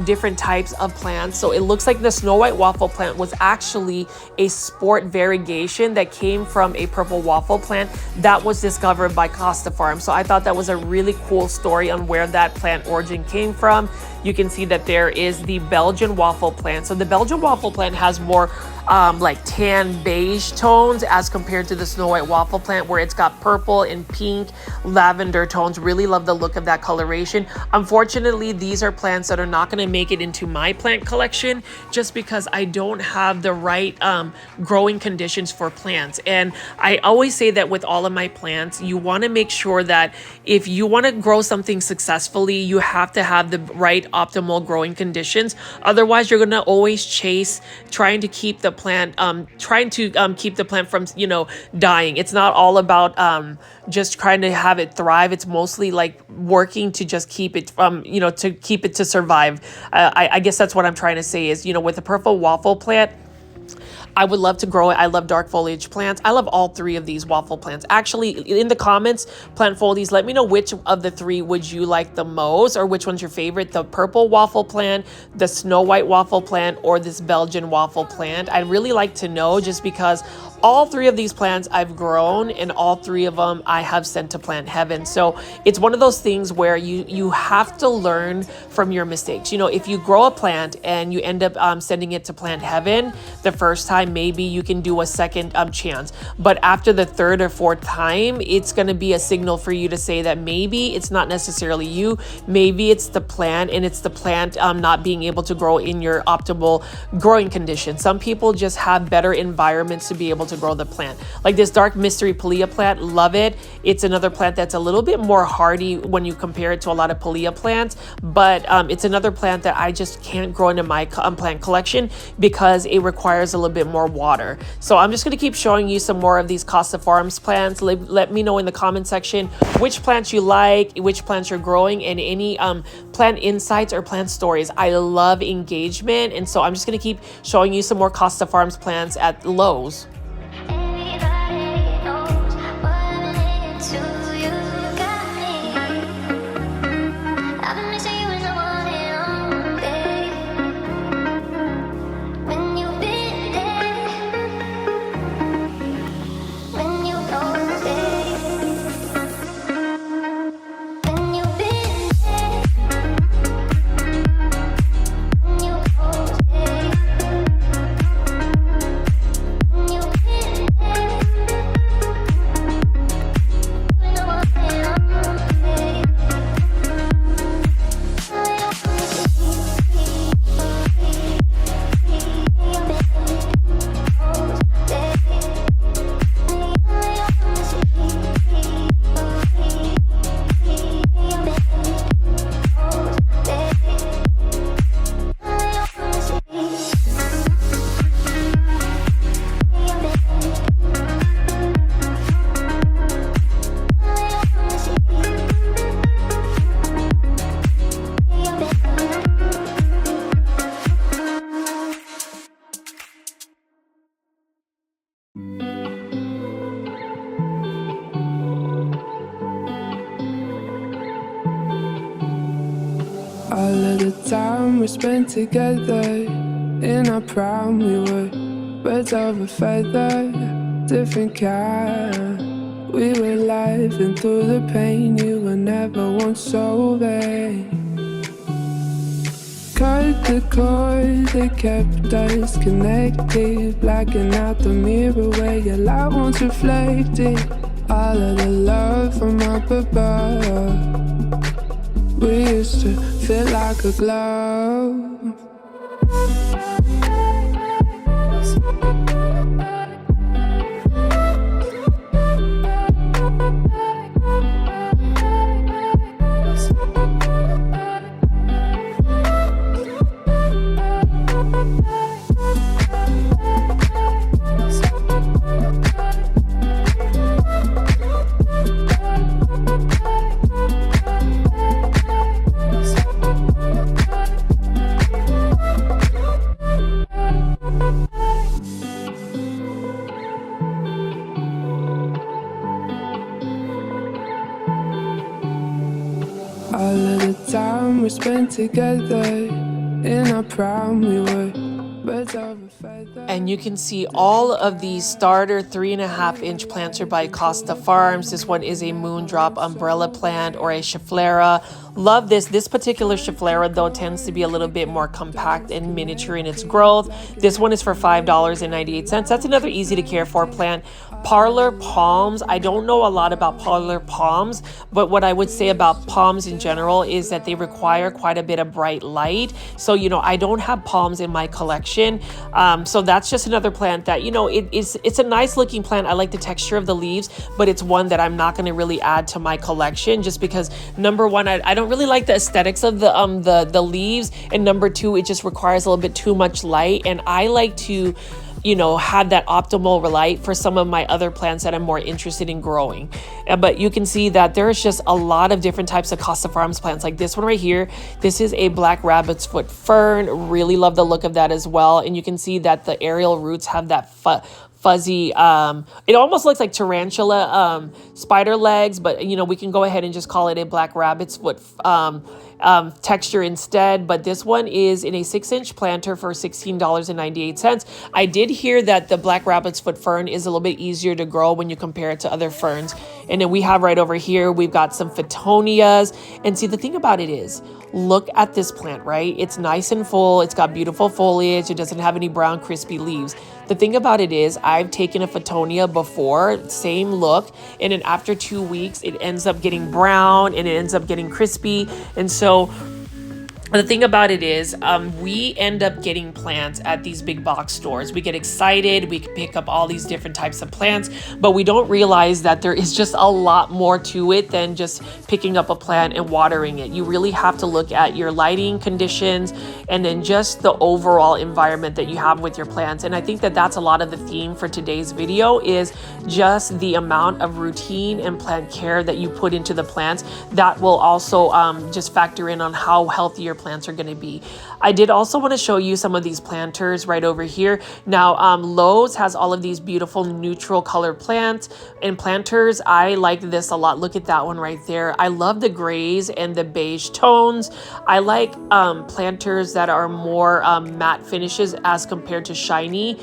different types of plants. So it looks like the snow white waffle plant was actually a sport variegation that came from a purple waffle plant that was discovered by Costa Farms. So I thought that was a really cool story on where that plant origin came from. You can see that there is the Belgian waffle plant. So the Belgian waffle plant has more like tan beige tones as compared to the snow white waffle plant, where it's got purple and pink lavender tones. Really love the look of that coloration. Unfortunately, these are plants that are not going to make it into my plant collection just because I don't have the right growing conditions for plants. And I always say that with all of my plants, you want to make sure that if you want to grow something successfully, you have to have the right optimal growing conditions. Otherwise, you're going to always chase trying to keep the plant keep the plant from, you know, dying. It's not all about just trying to have it thrive. It's mostly like working to just keep it from, you know, to keep it to survive. I guess that's what I'm trying to say is, you know, with the purple waffle plant, I would love to grow it. I love dark foliage plants. I love all three of these waffle plants. Actually, in the comments, plant foldies, let me know which of the three would you like the most, or which one's your favorite, the purple waffle plant, the snow white waffle plant, or this Belgian waffle plant. I'd really like to know, just because all three of these plants I've grown, and all three of them I have sent to plant heaven. So it's one of those things where you have to learn from your mistakes. You know, if you grow a plant and you end up sending it to plant heaven the first time, maybe you can do a second chance. But after the third or fourth time, it's going to be a signal for you to say that maybe it's not necessarily you. Maybe it's the plant, and it's the plant not being able to grow in your optimal growing conditions. Some people just have better environments to be able to grow the plant. Like this dark mystery Palea plant, love it. It's another plant that's a little bit more hardy when you compare it to a lot of Palea plants, but it's another plant that I just can't grow into my plant collection because it requires a little bit more water. So I'm just going to keep showing you some more of these Costa Farms plants. Let me know in the comment section which plants you like, which plants you're growing, and any plant insights or plant stories. I love engagement, and so I'm just going to keep showing you some more Costa Farms plants at Lowe's. All of the time we spent together in our prime, we were birds of a feather, different kind. We were laughing through the pain, you were never once so vague. Cut the cord that kept us connected, blacking out the mirror where your light once reflected. All of the love from up above, we used to feel like a glove. All of the time we spent together our prime we were birds of a feather. And you can see all of these starter 3.5-inch plants are by Costa Farms. This one is a moondrop umbrella plant or a schefflera. Love this. This particular schefflera though tends to be a little bit more compact and miniature in its growth. This one is for $5.98. That's another easy to care for plant. Parlor palms. I don't know a lot about parlor palms, but what I would say about palms in general is that they require quite a bit of bright light. So, you know, I don't have palms in my collection. So that's just another plant that, you know, it's a nice looking plant. I like the texture of the leaves, but it's one that I'm not going to really add to my collection just because number one, I don't really like the aesthetics of the leaves, and number two, it just requires a little bit too much light, and I like to, you know, have that optimal light for some of my other plants that I'm more interested in growing. But you can see that there's just a lot of different types of Costa Farms plants, like this one right here. This is a black rabbit's foot fern. Really love the look of that as well. And you can see that the aerial roots have that fuzzy, it almost looks like tarantula spider legs, but you know, we can go ahead and just call it a black rabbit's foot texture instead. But this one is in a 6-inch planter for $16.98. I did hear that the black rabbit's foot fern is a little bit easier to grow when you compare it to other ferns. And then we have right over here, we've got some Fittonias. And see, the thing about it is, look at this plant, right? It's nice and full. It's got beautiful foliage. It doesn't have any brown crispy leaves. The thing about it is, I've taken a Fittonia before, same look, and then after 2 weeks, it ends up getting brown and it ends up getting crispy. And so the thing about it is, we end up getting plants at these big box stores. We get excited, we pick up all these different types of plants, but we don't realize that there is just a lot more to it than just picking up a plant and watering it. You really have to look at your lighting conditions and then just the overall environment that you have with your plants. And I think that that's a lot of the theme for today's video, is just the amount of routine and plant care that you put into the plants. That will also just factor in on how healthy your plants are going to be. I did also want to show you some of these planters right over here. Now, Lowe's has all of these beautiful neutral color plants and planters. I like this a lot. Look at that one right there. I love the grays and the beige tones. I like planters that are more matte finishes as compared to shiny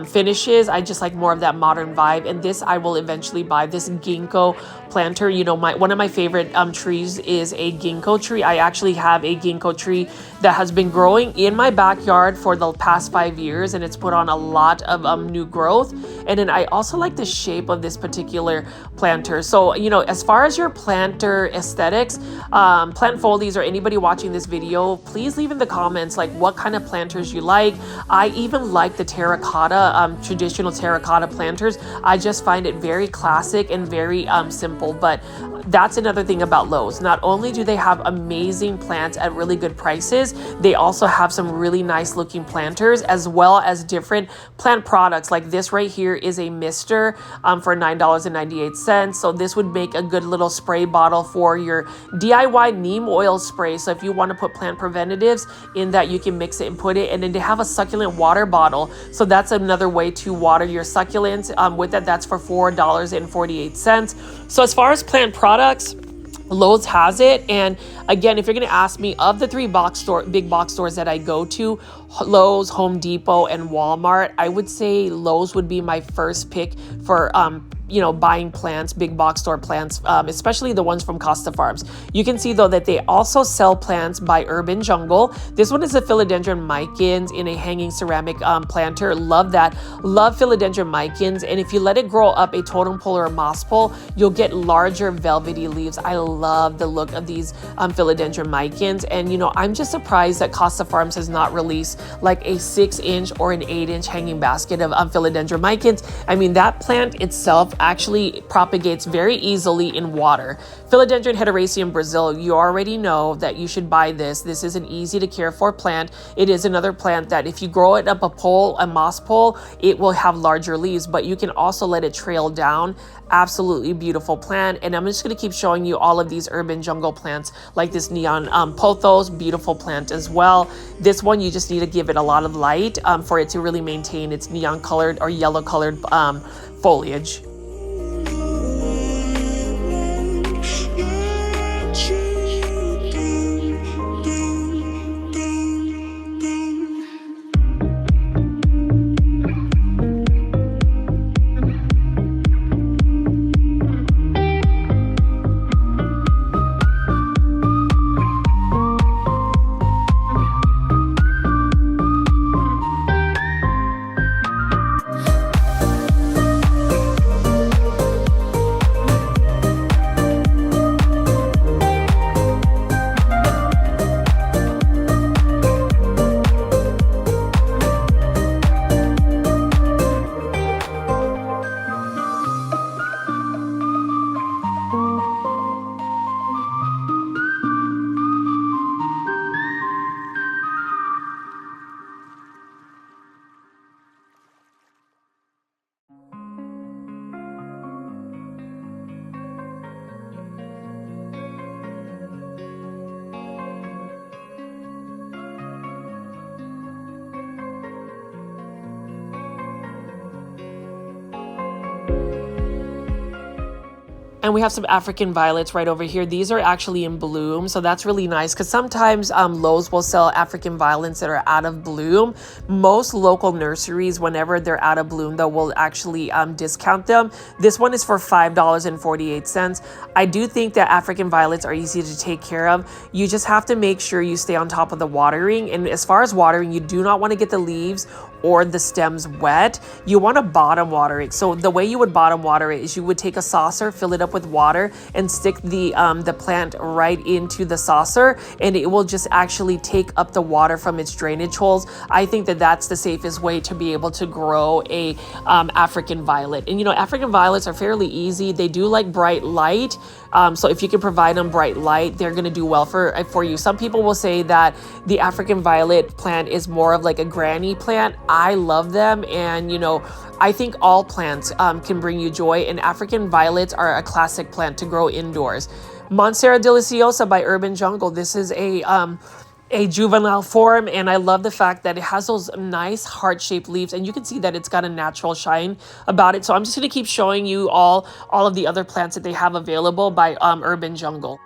finishes. I just like more of that modern vibe. And this I will eventually buy, this ginkgo planter. You know, one of my favorite trees is a ginkgo tree. I actually have a ginkgo tree that has been growing in my backyard for the past 5 years, and it's put on a lot of new growth. And then I also like the shape of this particular planter. So, you know, as far as your planter aesthetics, plant foldies, or anybody watching this video, please leave in the comments like what kind of planters you like. I even like the terracotta, traditional terracotta planters. I just find it very classic and very simple. But that's another thing about Lowe's. Not only do they have amazing plants at really good prices, they also have some really nice looking planters, as well as different plant products. Like this right here is a mister for $9.98. So this would make a good little spray bottle for your DIY neem oil spray. So if you want to put plant preventatives in that, you can mix it and put it. And then they have a succulent water bottle. So that's another way to water your succulents with that. That's for $4.48. So as far as plant products, Lowe's has it. And again, if you're going to ask me, of the three big box stores that I go to, Lowe's, Home Depot, and Walmart, I would say Lowe's would be my first pick for you know, buying plants, big box store plants, especially the ones from Costa Farms. You can see though that they also sell plants by Urban Jungle. This one is a philodendron micans in a hanging ceramic planter. Love that. Love philodendron micans. And if you let it grow up a totem pole or a moss pole, you'll get larger velvety leaves. I love the look of these philodendron micans. And you know, I'm just surprised that Costa Farms has not released like a 6-inch or an 8-inch hanging basket of philodendron micans. I mean, that plant itself actually propagates very easily in water. Philodendron hederaceum Brazil, you already know that you should buy this. This is an easy to care for plant. It is another plant that if you grow it up a pole, a moss pole, it will have larger leaves, but you can also let it trail down. Absolutely beautiful plant. And I'm just going to keep showing you all of these urban jungle plants, like this neon pothos, beautiful plant as well. This one, you just need to give it a lot of light for it to really maintain its neon colored or yellow colored foliage. And we have some African violets right over here. These are actually in bloom, so that's really nice because sometimes Lowe's will sell African violets that are out of bloom. Most local nurseries, whenever they're out of bloom, though, will actually discount them. This one is for $5.48. I do think that African violets are easy to take care of. You just have to make sure you stay on top of the watering. And as far as watering, you do not want to get the leaves or the stems wet. You want to bottom water it. So the way you would bottom water it is you would take a saucer, fill it up with water, and stick the plant right into the saucer, and it will just actually take up the water from its drainage holes. I think that that's the safest way to be able to grow a African violet. And you know, African violets are fairly easy. They do like bright light. So if you can provide them bright light, they're going to do well for you. Some people will say that the African violet plant is more of like a granny plant. I love them, and you know, I think all plants can bring you joy, and African violets are a classic plant to grow indoors. Monstera deliciosa by Urban Jungle. This is a juvenile form, and I love the fact that it has those nice heart-shaped leaves, and you can see that it's got a natural shine about it. So I'm just going to keep showing you all of the other plants that they have available by Urban Jungle.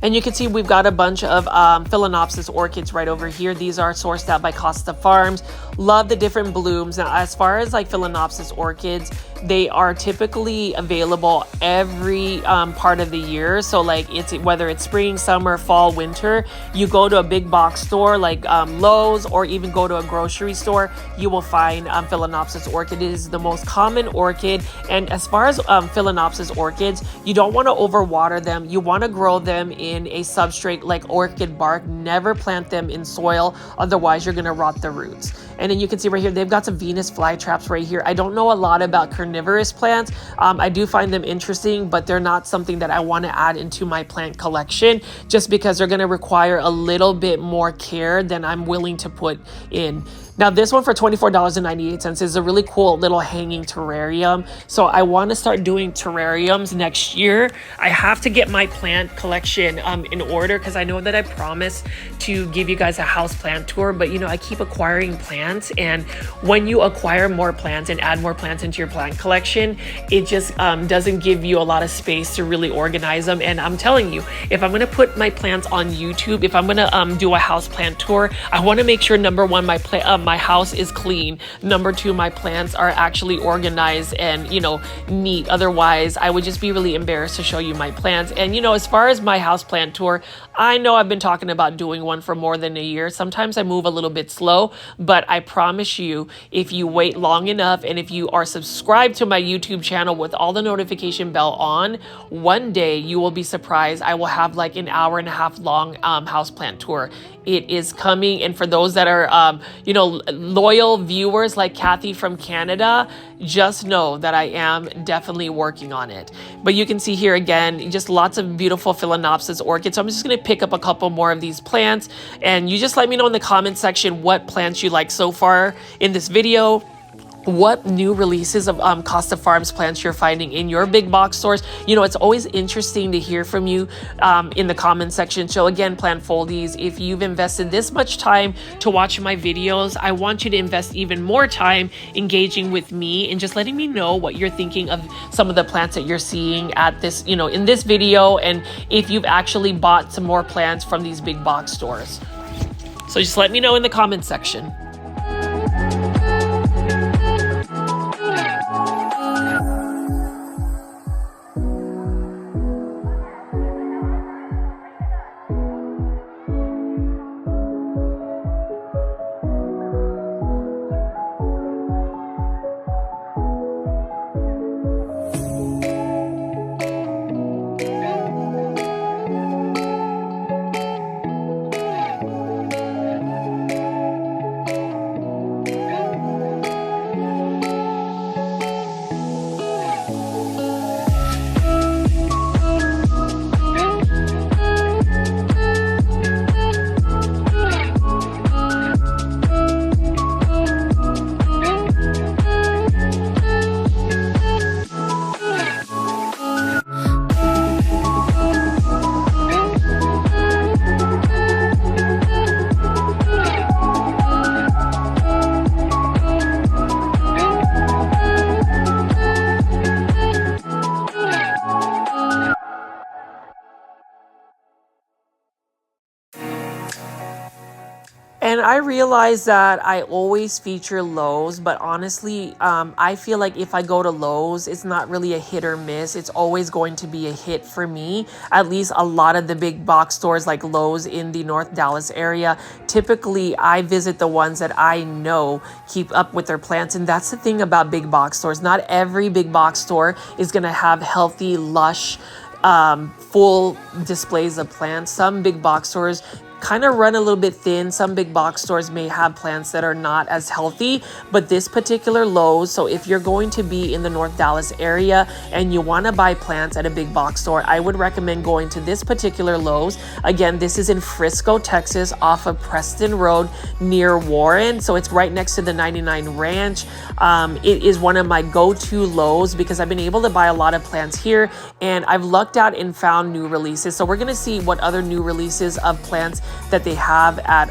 And you can see we've got a bunch of Phalaenopsis orchids right over here. These are sourced out by Costa Farms. Love the different blooms. Now, as far as like Phalaenopsis orchids, they are typically available every part of the year. So like whether it's spring, summer, fall, winter, you go to a big box store like Lowe's, or even go to a grocery store, you will find Phalaenopsis orchid. It is the most common orchid. And as far as Phalaenopsis orchids, you don't want to overwater them. You want to grow them in a substrate like orchid bark. Never plant them in soil, otherwise you're going to rot the roots. And then you can see right here, they've got some Venus flytraps right here. I don't know a lot about carnivorous plants. I do find them interesting, but they're not something that I want to add into my plant collection, just because they're going to require a little bit more care than I'm willing to put in. Now this one for $24.98 is a really cool little hanging terrarium. So I want to start doing terrariums next year. I have to get my plant collection in order, because I know that I promised to give you guys a house plant tour, but you know, I keep acquiring plants, and when you acquire more plants and add more plants into your plant collection, it just doesn't give you a lot of space to really organize them. And I'm telling you, if I'm going to put my plants on YouTube, if I'm going to do a house plant tour, I want to make sure, number one, my house is clean. Number two, my plants are actually organized and, you know, neat. Otherwise, I would just be really embarrassed to show you my plants. And, you know, as far as my house plant tour, I know I've been talking about doing one for more than a year. Sometimes I move a little bit slow, but I promise you, if you wait long enough and if you are subscribed to my YouTube channel with all the notification bell on, one day you will be surprised. I will have like an hour-and-a-half long house plant tour. It is coming. And for those that are, you know, loyal viewers like Kathy from Canada, just know that I am definitely working on it. But you can see here again, just lots of beautiful Phalaenopsis orchids. So I'm just going to pick up a couple more of these plants, and you just let me know in the comment section what plants you like so far in this video. what new releases of Costa Farms plants you're finding in your big box stores. You know, it's always interesting to hear from you in the comment section. So again, plant foldies, if you've invested this much time to watch my videos, I want you to invest even more time engaging with me and just letting me know what you're thinking of some of the plants that you're seeing at this, you know, in this video, and if you've actually bought some more plants from these big box stores. So just let me know in the comment section. And I realize that I always feature Lowe's, but honestly, I feel like if I go to Lowe's, it's not really a hit or miss. It's always going to be a hit for me. At least a lot of the big box stores like Lowe's in the North Dallas area, typically I visit the ones that I know keep up with their plants. And that's the thing about big box stores. Not every big box store is going to have healthy, lush, full displays of plants. Some big box stores kind of run a little bit thin. Some big box stores may have plants that are not as healthy, but this particular Lowe's, so if you're going to be in the North Dallas area and you want to buy plants at a big box store, I would recommend going to this particular Lowe's. Again, this is in Frisco, Texas, off of Preston Road near Warren. So it's right next to the 99 Ranch. It is one of my go-to Lowe's because I've been able to buy a lot of plants here, and I've lucked out and found new releases. So we're going to see what other new releases of plants that they have at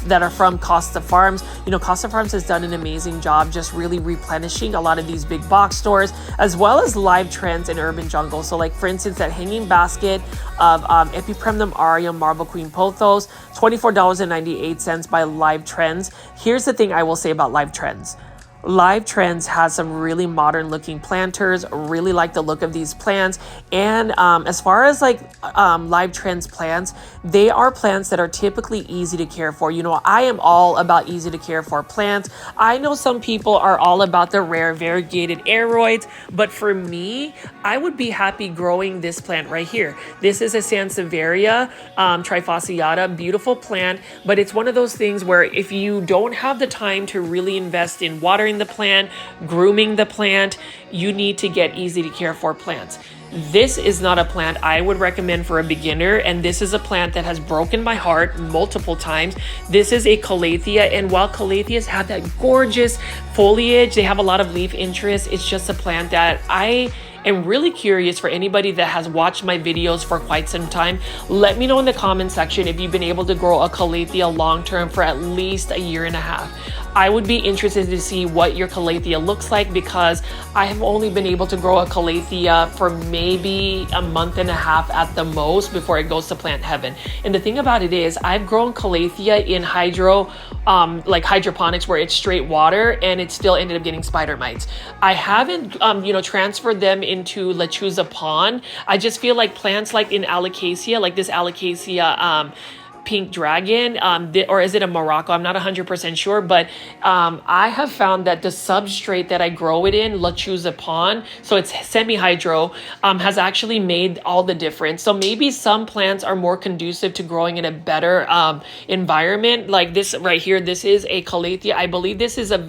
that are from Costa Farms. You know, Costa Farms has done an amazing job just really replenishing a lot of these big box stores, as well as live trends in urban jungle. So like for instance, that hanging basket of Epipremnum aureum marble queen pothos, $24.98 by Live Trends. Here's the thing I will say about Live Trends. Live Trends has some really modern looking planters. Really like the look of these plants. And as far as like Live Trends plants, they are plants that are typically easy to care for. You know, I am all about easy to care for plants. I know some people are all about the rare variegated aroids, but for me, I would be happy growing this plant right here. This is a Sansevieria trifasciata, beautiful plant, but it's one of those things where if you don't have the time to really invest in watering the plant, grooming the plant, you need to get easy to care for plants. This is not a plant I would recommend for a beginner, and this is a plant that has broken my heart multiple times. This is a calathea, and while calatheas have that gorgeous foliage, they have a lot of leaf interest, it's just a plant that I am really curious for anybody that has watched my videos for quite some time. Let me know in the comment section if you've been able to grow a calathea long-term for at least a year and a half. I would be interested to see what your calathea looks like because I have only been able to grow a calathea for maybe a month and a half at the most before it goes to plant heaven. And the thing about it is I've grown calathea in like hydroponics where it's straight water, and it still ended up getting spider mites. I haven't, transferred them into lechuza pond. I just feel like plants like in alocasia, like this alocasia, pink dragon, or is it a Morocco? I'm not 100% sure, but I have found that the substrate that I grow it in, lechuza pond, so it's semi-hydro, has actually made all the difference. So maybe some plants are more conducive to growing in a better environment. Like this right here, this is a calathea. I believe this is some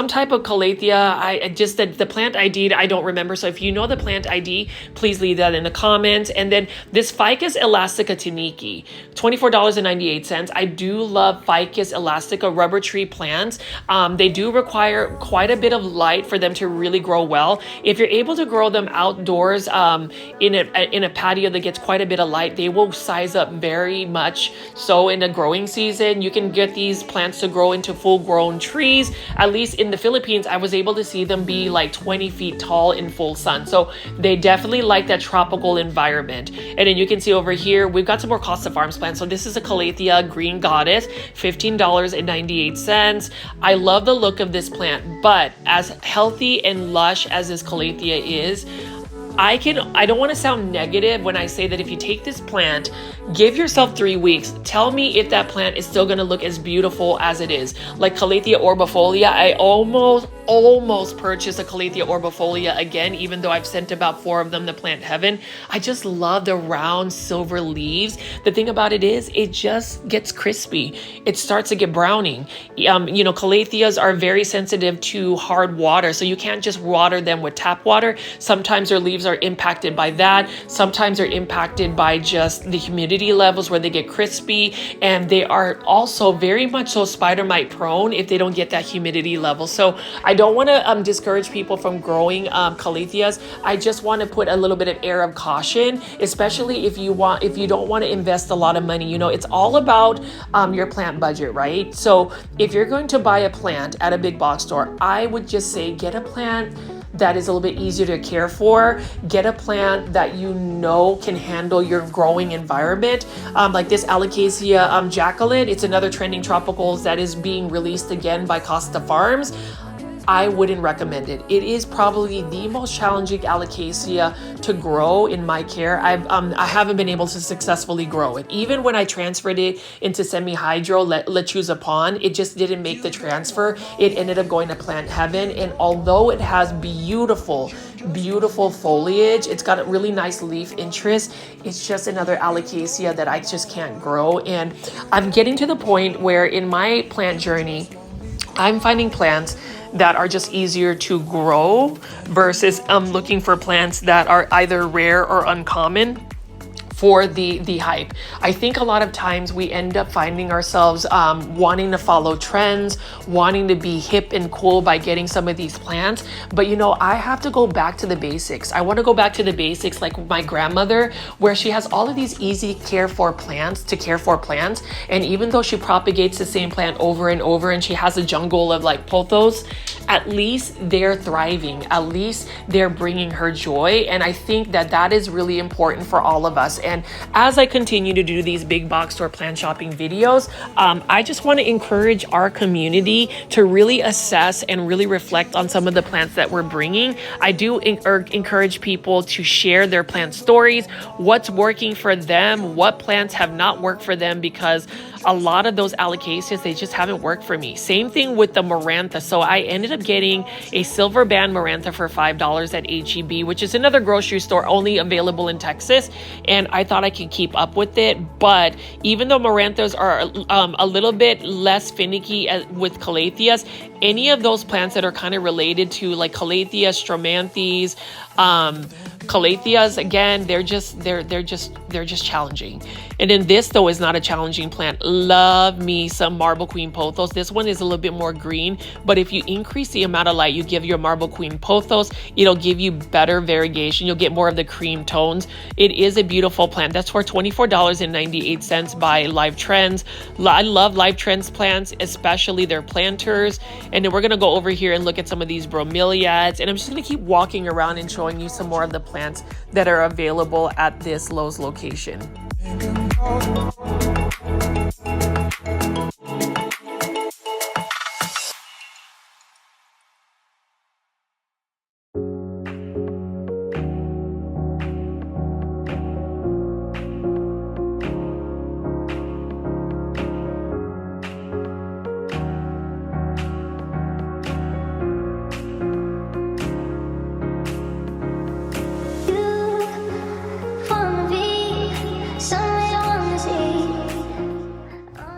type of calathea. The plant ID, I don't remember. So if you know the plant ID, please leave that in the comments. And then this Ficus elastica taniki. $24.98. I do love Ficus elastica rubber tree plants. They do require quite a bit of light for them to really grow well. If you're able to grow them outdoors in a patio that gets quite a bit of light, they will size up very much. So in the growing season, you can get these plants to grow into full-grown trees. At least in the Philippines, I was able to see them be like 20 feet tall in full sun. So they definitely like that tropical environment. And then you can see over here, we've got some more Costa Farms plants. So this is a calathea green goddess, $15.98. I love the look of this plant, but as healthy and lush as this calathea is, I don't want to sound negative when I say that if you take this plant, give yourself 3 weeks, tell me if that plant is still going to look as beautiful as it is. Like Calathea orbifolia, I almost purchased a Calathea orbifolia again, even though I've sent about 4 of them to Plant Heaven. I just love the round silver leaves. The thing about it is, it just gets crispy. It starts to get browning. Calatheas are very sensitive to hard water, so you can't just water them with tap water. Sometimes their leaves are impacted by that. Sometimes they're impacted by just the humidity levels where they get crispy, and they are also very much so spider mite prone if they don't get that humidity level. So I don't want to discourage people from growing calatheas. I just want to put a little bit of air of caution, especially if you don't want to invest a lot of money. It's all about your plant budget, right? So if you're going to buy a plant at a big box store, I would just say get a plant that is a little bit easier to care for. Get a plant that can handle your growing environment. Like this Alocasia Jacqueline, it's another trending tropicals that is being released again by Costa Farms. I wouldn't recommend it. It is probably the most challenging Alocasia to grow in my care. I haven't been able to successfully grow it. Even when I transferred it into semi-hydro, Lechuza Pond, it just didn't make the transfer. It ended up going to Plant Heaven. And although it has beautiful foliage, it's got a really nice leaf interest, it's just another Alocasia that I just can't grow. And I'm getting to the point where in my plant journey, I'm finding plants that are just easier to grow versus looking for plants that are either rare or uncommon for the hype. I think a lot of times we end up finding ourselves wanting to follow trends, wanting to be hip and cool by getting some of these plants. But I have to go back to the basics. I want to go back to the basics like my grandmother, where she has all of these easy to care for plants. And even though she propagates the same plant over and over and she has a jungle of like pothos, at least they're thriving. At least they're bringing her joy. And I think that is really important for all of us. And as I continue to do these big box store plant shopping videos, I just want to encourage our community to really assess and really reflect on some of the plants that we're bringing. I do encourage people to share their plant stories, what's working for them, what plants have not worked for them, because a lot of those Alocasias, they just haven't worked for me. Same thing with the Marantha. So I ended up getting a silver band Marantha for $5 at HEB, which is another grocery store only available in Texas. And I thought I could keep up with it. But even though Maranthas are a little bit less finicky with Calatheas, any of those plants that are kind of related to like Calathea, Stromanthes, Calatheas, again, they're just challenging. And then this though is not a challenging plant. Love me some Marble Queen pothos. This one is a little bit more green, but if you increase the amount of light you give your Marble Queen pothos, it'll give you better variegation. You'll get more of the cream tones. It is a beautiful plant. That's for $24.98 by Live Trends. I love Live Trends plants, especially their planters. And then we're gonna go over here and look at some of these bromeliads, and I'm just gonna keep walking around and showing you some more of the plants that are available at this Lowe's location.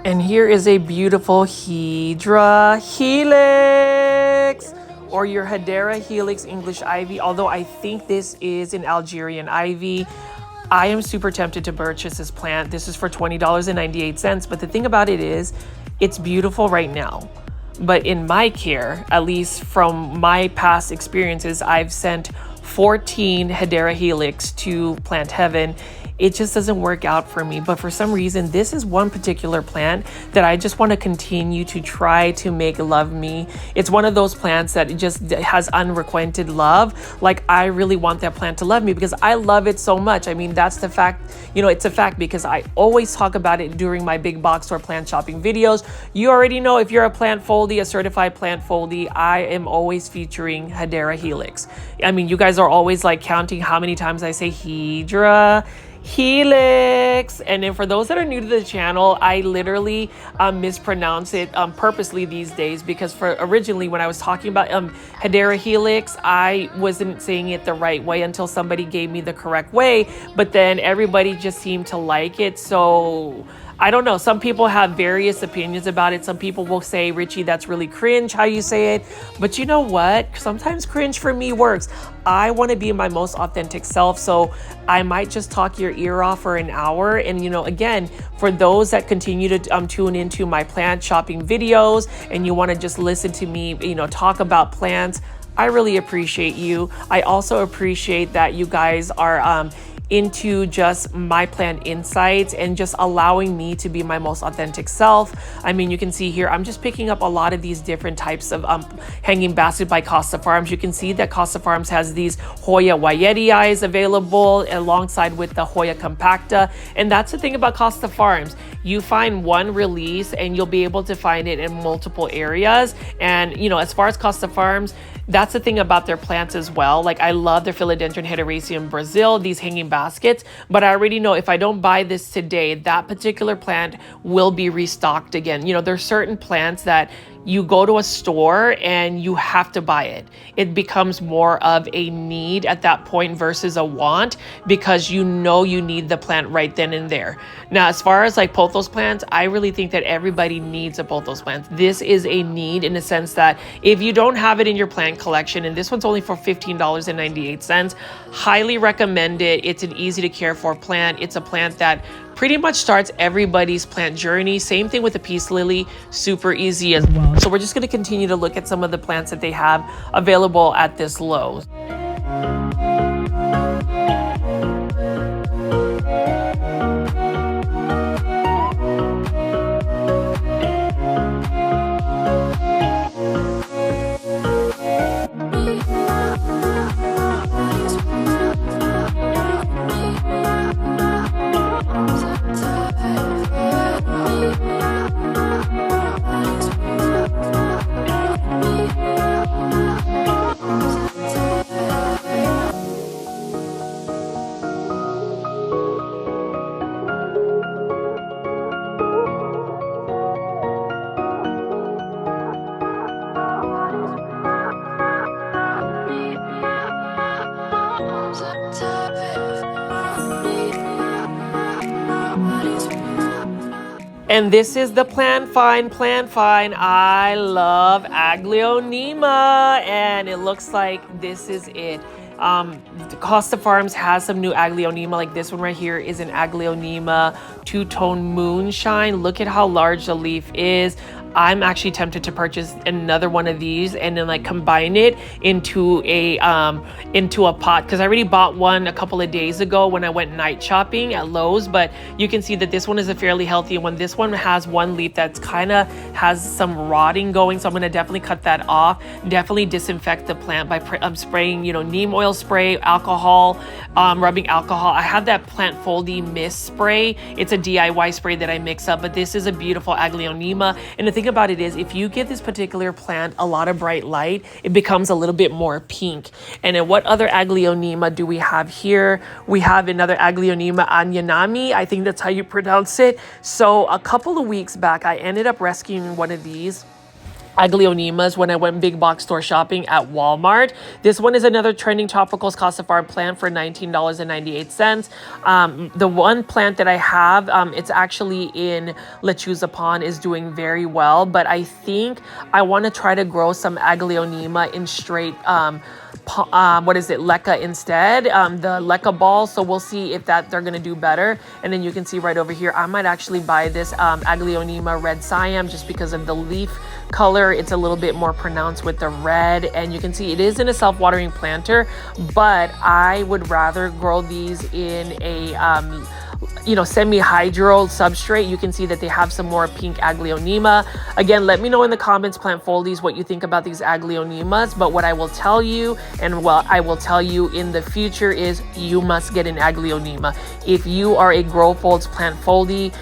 And here is a beautiful Hydra Helix, or your Hedera Helix English Ivy, although I think this is an Algerian ivy. I am super tempted to purchase this plant. This is for $20.98. But the thing about it is, it's beautiful right now. But in my care, at least from my past experiences, I've sent 14 Hedera Helix to Plant Heaven. It just doesn't work out for me. But for some reason, this is one particular plant that I just want to continue to try to make love me. It's one of those plants that just has unrequited love. Like, I really want that plant to love me because I love it so much. I mean, that's the fact, you know, it's a fact because I always talk about it during my big box store plant shopping videos. You already know, if you're a plant foldie, a certified plant foldie, I am always featuring Hedera Helix. I mean, you guys are always like counting how many times I say Hedera Helix. And then for those that are new to the channel, I literally mispronounce it purposely these days, because for originally when I was talking about Hedera Helix, I wasn't saying it the right way until somebody gave me the correct way, but then everybody just seemed to like it. So I don't know. Some people have various opinions about it. Some people will say, Richie, that's really cringe how you say it. But you know what? Sometimes cringe for me works. I want to be my most authentic self. So I might just talk your ear off for an hour. And, you know, again, for those that continue to tune into my plant shopping videos and you want to just listen to me, you know, talk about plants, I really appreciate you. I also appreciate that you guys are into just my plant insights and just allowing me to be my most authentic self. I mean, you can see here, I'm just picking up a lot of these different types of hanging basket by Costa Farms. You can see that Costa Farms has these Hoya Wyetii available alongside with the Hoya compacta. And that's the thing about Costa Farms. You find one release and you'll be able to find it in multiple areas. And, you know, as far as Costa Farms, that's the thing about their plants as well. Like, I love their Philodendron Hederaceum Brazil, these hanging baskets, but I already know if I don't buy this today, that particular plant will be restocked again. You know, there's certain plants that you go to a store and you have to buy it. It becomes more of a need at that point versus a want, because you know you need the plant right then and there. Now, as far as like pothos plants, I really think that everybody needs a pothos plant. This is a need in the sense that if you don't have it in your plant collection, and this one's only for $15.98, highly recommend it. It's an easy to care for plant. It's a plant that pretty much starts everybody's plant journey. Same thing with the peace lily, super easy as well. So we're just going to continue to look at some of the plants that they have available at this Lowe's. And this is the plant find. I love Aglaonema, and it looks like this is it. Costa Farms has some new Aglaonema, like this one right here is an Aglaonema two-tone moonshine. Look at how large the leaf is. I'm actually tempted to purchase another one of these and then like combine it into a pot, because I already bought one a couple of days ago when I went night shopping at Lowe's. But you can see that this one is a fairly healthy one. This one has one leaf that's kind of has some rotting going, so I'm going to definitely cut that off. Definitely disinfect the plant by spraying, you know, neem oil spray, alcohol, rubbing alcohol. I have that plant foldy mist spray. It's a DIY spray that I mix up, but this is a beautiful Aglaonema. And the thing about it is, if you give this particular plant a lot of bright light, it becomes a little bit more pink. And then what other Aglaonema do we have here? We have another Aglaonema Anyanami. I think that's how you pronounce it. So a couple of weeks back, I ended up rescuing one of these. aglaonemas when I went big box store shopping at Walmart. This one is another trending tropicals Costa Farm plant for $19.98. The one plant that I have, it's actually in Lechuza Pond, is doing very well, but I think I want to try to grow some aglaonema in straight leca instead, the leca ball. So we'll see if they're gonna do better. And then you can see right over here, I might actually buy this Aglaonema red Siam just because of the leaf color. It's a little bit more pronounced with the red, and you can see it is in a self-watering planter, but I would rather grow these in a semi-hydro substrate. You can see that they have some more pink aglaonema. Again, let me know in the comments, plant foldies, what you think about these aglaonemas. But what I will tell you, and what I will tell you in the future, is you must get an aglaonema. If you are a Grow Folds plant foldy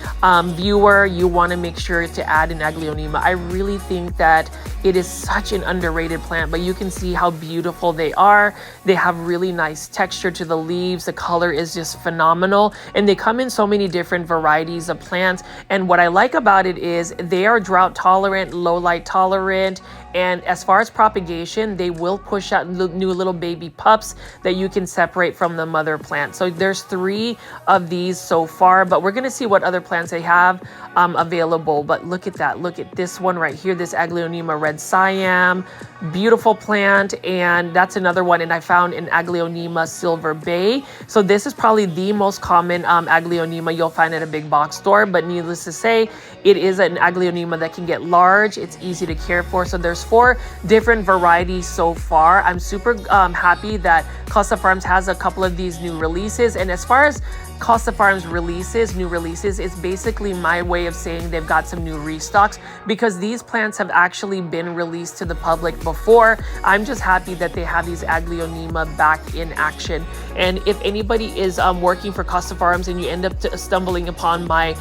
viewer, you want to make sure to add an aglaonema. I really think that it is such an underrated plant, but you can see how beautiful they are. They have really nice texture to the leaves. The color is just phenomenal, and they come in so many different varieties of plants. And what I like about it is they are drought tolerant, low light tolerant, and as far as propagation, they will push out new little baby pups that you can separate from the mother plant. So there's 3 of these so far, but we're gonna see what other plants they have available. But look at that, look at this one right here, this Aglaonema red Siam, beautiful plant. And that's another one, and I found an Aglaonema silver bay. So this is probably the most common Aglaonema you'll find at a big box store, but needless to say, it is an Aglaonema that can get large. It's easy to care for. So there's 4 different varieties so far. I'm super happy that Costa Farms has a couple of these new releases. And as far as Costa Farms new releases, is basically my way of saying they've got some new restocks, because these plants have actually been released to the public before. I'm just happy that they have these Aglaonema back in action. And if anybody is working for Costa Farms and you end up stumbling upon my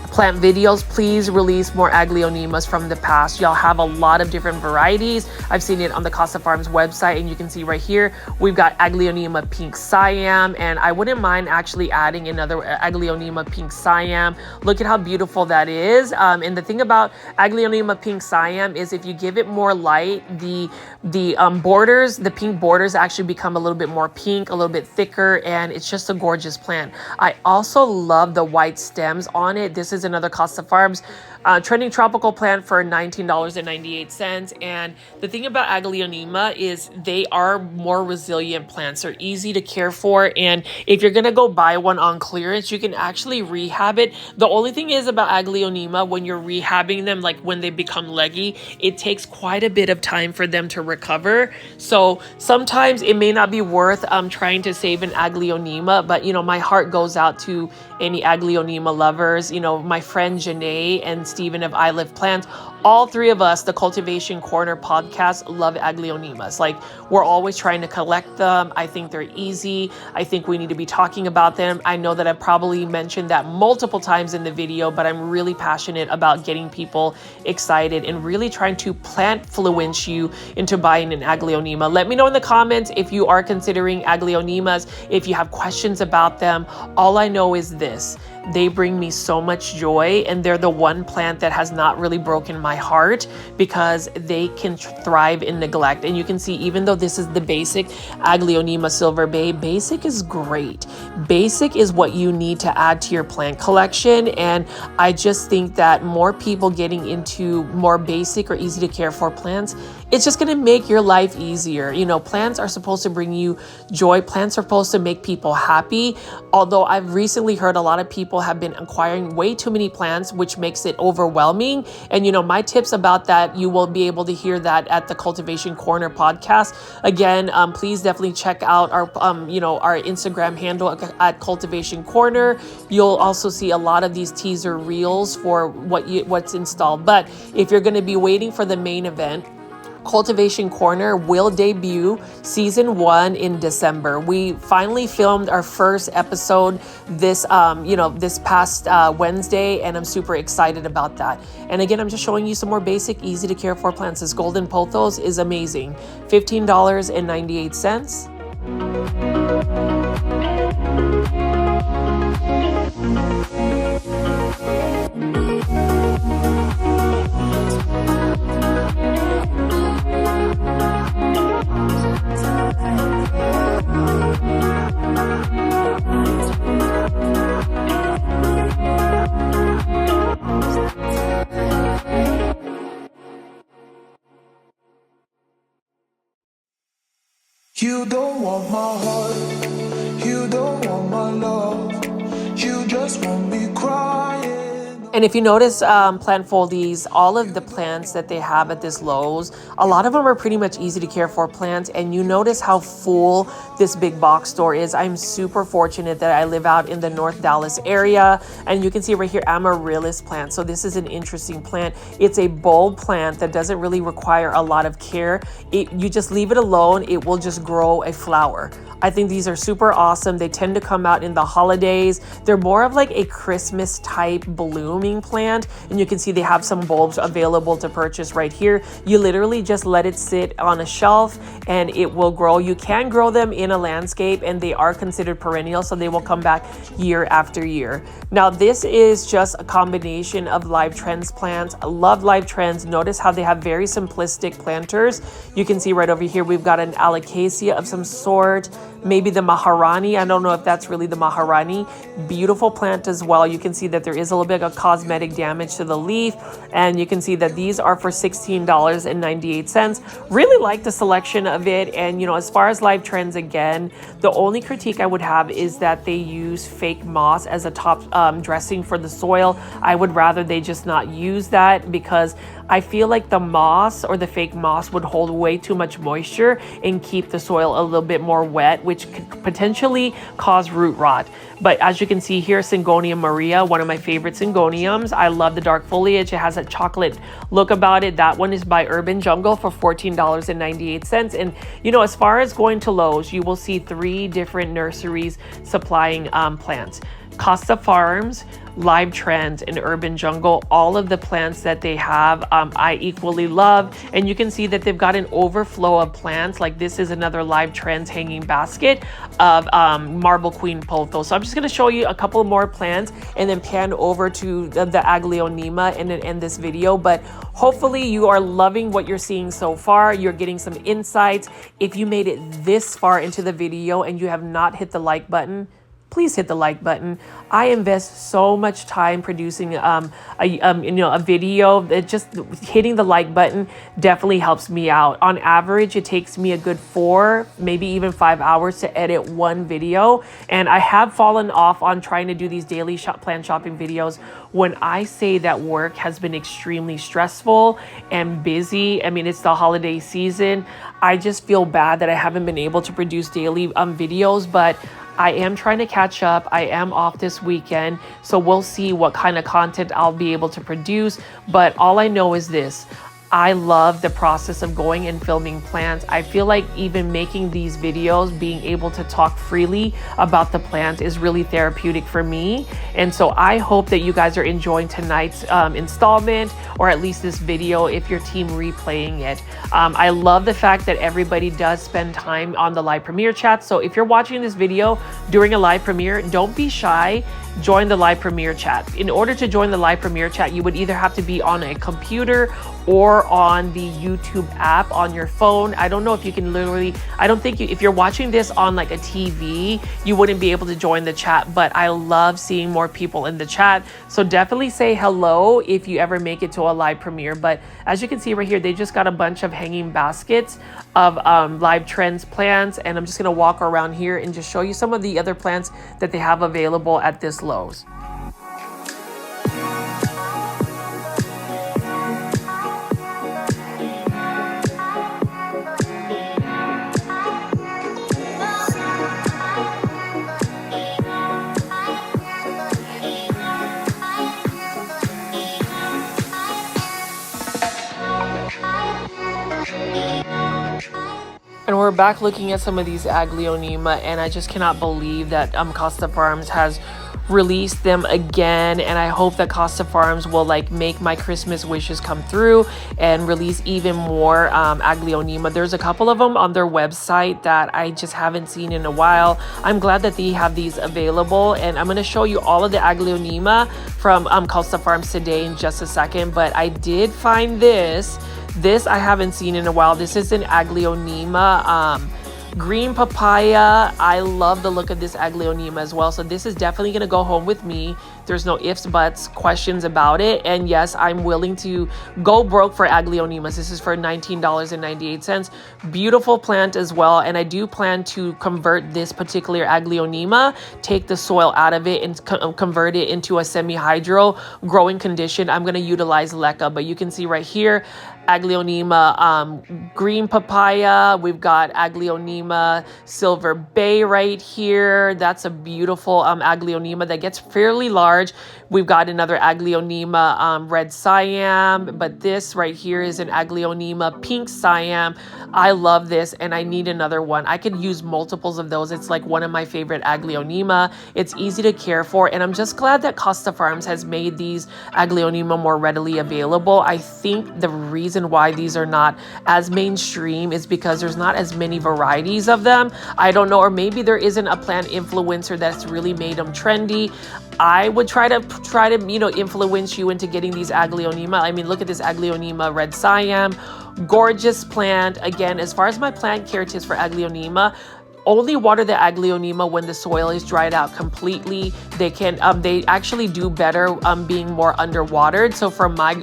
plant videos, please release more Aglaonemas from the past. Y'all have a lot of different varieties. I've seen it on the Costa Farms website, and you can see right here, we've got Aglaonema Pink Siam, and I wouldn't mind actually adding another Aglaonema Pink Siam. Look at how beautiful that is. And the thing about Aglaonema Pink Siam is if you give it more light, the borders, the pink borders actually become a little bit more pink, a little bit thicker, and it's just a gorgeous plant. I also love the white stems on it. This is another Costa Farms trending tropical plant for $19.98. And the thing about Aglaonema is they are more resilient plants. They're easy to care for, and if you're gonna go buy one on clearance, you can actually rehab it. The only thing is about Aglaonema, when you're rehabbing them, like when they become leggy, it takes quite a bit of time for them to recover. So sometimes it may not be worth trying to save an Aglaonema, but my heart goes out to any Aglaonema lovers. My friend Janae and Stephen of I Live Plants, all 3 of us, the Cultivation Corner podcast, love Aglaonemas. Like, we're always trying to collect them. I think they're easy. I think we need to be talking about them. I know that I probably mentioned that multiple times in the video, but I'm really passionate about getting people excited and really trying to plant-fluence you into buying an Aglaonema. Let me know in the comments if you are considering Aglaonemas, if you have questions about them. All I know is this: they bring me so much joy, and they're the one plant that has not really broken my heart, because they can thrive in neglect. And you can see, even though this is the basic Aglaonema Silver Bay, basic is great. Basic is what you need to add to your plant collection. And I just think that more people getting into more basic or easy to care for plants, it's just going to make your life easier. Plants are supposed to bring you joy. Plants are supposed to make people happy. Although I've recently heard a lot of people have been acquiring way too many plants, which makes it overwhelming. And my tips about that, you will be able to hear that at the Cultivation Corner podcast. Again, please definitely check out our our Instagram handle at Cultivation Corner. You'll also see a lot of these teaser reels for what's installed. But if you're going to be waiting for the main event, Cultivation Corner will debut season 1 in December. We finally filmed our first episode this past Wednesday, and I'm super excited about that. And again, I'm just showing you some more basic, easy to care for plants. This golden pothos is amazing. $15.98. You don't want my heart, you don't want my love, you just want me crying. And if you notice, plant foldies, all of the plants that they have at this Lowe's, a lot of them are pretty much easy to care for plants. And you notice how full this big box store is. I'm super fortunate that I live out in the North Dallas area. And you can see right here, amaryllis plant. So this is an interesting plant. It's a bulb plant that doesn't really require a lot of care. You just leave it alone, it will just grow a flower. I think these are super awesome. They tend to come out in the holidays. They're more of like a Christmas type blooming plant. And you can see they have some bulbs available to purchase right here. You literally just let it sit on a shelf and it will grow. You can grow them in a landscape and they are considered perennial, so they will come back year after year. Now this is just a combination of Live Trends plants. I love Live Trends. Notice how they have very simplistic planters. You can see right over here, we've got an alocasia of some sort, maybe the Maharani. I don't know if that's really the Maharani. Beautiful plant as well. You can see that there is a little bit of cosmetic damage to the leaf, and you can see that these are for $16.98. Really like the selection of it. And you know, as far as Live Trends, again, the only critique I would have is that they use fake moss as a top dressing for the soil. I would rather they just not use that, because I feel like the moss or the fake moss would hold way too much moisture and keep the soil a little bit more wet, which could potentially cause root rot. But as you can see here, Syngonium Maria, one of my favorite Syngoniums. I love the dark foliage. It has a chocolate look about it. That one is by Urban Jungle for $14.98. And you know, as far as going to Lowe's, you will see 3 different nurseries supplying plants. Costa Farms, Live Trends, and Urban Jungle. All of the plants that they have, I equally love. And you can see that they've got an overflow of plants. Like this is another Live Trends hanging basket of Marble Queen pothos. So I'm just going to show you a couple more plants and then pan over to the Aglaonema and then end this video. But hopefully you are loving what you're seeing so far. You're getting some insights. If you made it this far into the video and you have not hit the like button, please hit the like button. I invest so much time producing a video that just hitting the like button definitely helps me out. On average, it takes me a good 4, maybe even 5 hours to edit one video. And I have fallen off on trying to do these daily plant shopping videos when I say that work has been extremely stressful and busy. I mean, it's the holiday season. I just feel bad that I haven't been able to produce daily videos, but I am trying to catch up. I am off this weekend, so we'll see what kind of content I'll be able to produce. But all I know is this: I love the process of going and filming plants. I feel like even making these videos, being able to talk freely about the plant is really therapeutic for me. And so I hope that you guys are enjoying tonight's installment, or at least this video if your team replaying it. I love the fact that everybody does spend time on the live premiere chat. So if you're watching this video during a live premiere, don't be shy. Join the live premiere chat. In order to join the live premiere chat, you would either have to be on a computer or on the YouTube app on your phone. I don't know if you can literally, I don't think if you're watching this on like a TV, you wouldn't be able to join the chat, but I love seeing more people in the chat. So definitely say hello if you ever make it to a live premiere. But as you can see right here, they just got a bunch of hanging baskets of Live Trends plants. And I'm just gonna walk around here and just show you some of the other plants that they have available at this Lowe's. And we're back looking at some of these Aglaonema, and I just cannot believe that Costa Farms has released them again. And I hope that Costa Farms will like make my Christmas wishes come through and release even more Aglaonema. There's a couple of them on their website that I just haven't seen in a while. I'm glad that they have these available, and I'm going to show you all of the Aglaonema from Costa Farms today in just a second. But I did find this I haven't seen in a while. This is an Aglaonema Green papaya. I love the look of this aglaonema as well. So this is definitely going to go home with me. There's no ifs, buts, questions about it. And yes, I'm willing to go broke for aglaonemas. This is for $19.98. Beautiful plant as well. And I do plan to convert this particular aglaonema, take the soil out of it and convert it into a semi-hydro growing condition. I'm going to utilize leca, but you can see right here, aglaonema green papaya. We've got aglaonema silver bay right here. That's a beautiful aglaonema that gets fairly large. We've got another aglaonema red siam, but this right here is an aglaonema pink siam. I love this and I need another one. I could use multiples of those. It's like one of my favorite aglaonema. It's easy to care for, and I'm just glad that Costa Farms has made these aglaonema more readily available. I think the reason why these are not as mainstream is because there's not as many varieties of them. I don't know, or maybe there isn't a plant influencer that's really made them trendy. I would try to influence you into getting these aglaonema. I mean, look at this aglaonema red siam, gorgeous plant. Again, as far as my plant care tips for aglaonema, only water the aglaonema when the soil is dried out completely. They can they actually do better being more underwatered. So for my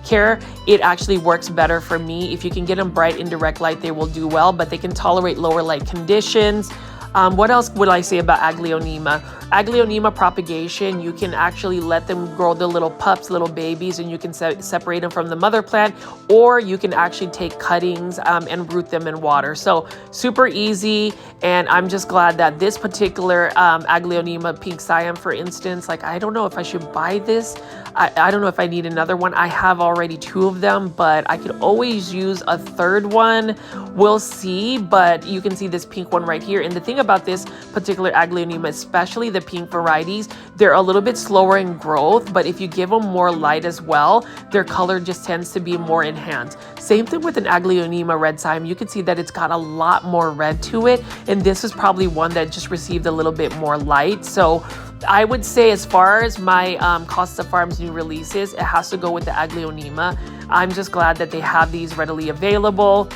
care, it actually works better for me. If you can get them bright in direct light, they will do well, but they can tolerate lower light conditions. What else would I say about aglaonema? Aglaonema propagation, you can actually let them grow the little pups, little babies, and you can separate them from the mother plant, or you can actually take cuttings and root them in water. So super easy, and I'm just glad that this particular aglaonema pink siam, for instance, like I don't know if I should buy this. I don't know if I need another one. I have already 2 of them, but I could always use a third one. We'll see, but you can see this pink one right here. And the thing about this particular aglaonema, especially the pink varieties, they're a little bit slower in growth, but if you give them more light as well, their color just tends to be more enhanced. Same thing with an aglaonema red siam. You can see that it's got a lot more red to it, and this is probably one that just received a little bit more light. So I would say, as far as my Costa Farms new releases, it has to go with the aglaonema. I'm just glad that they have these readily available.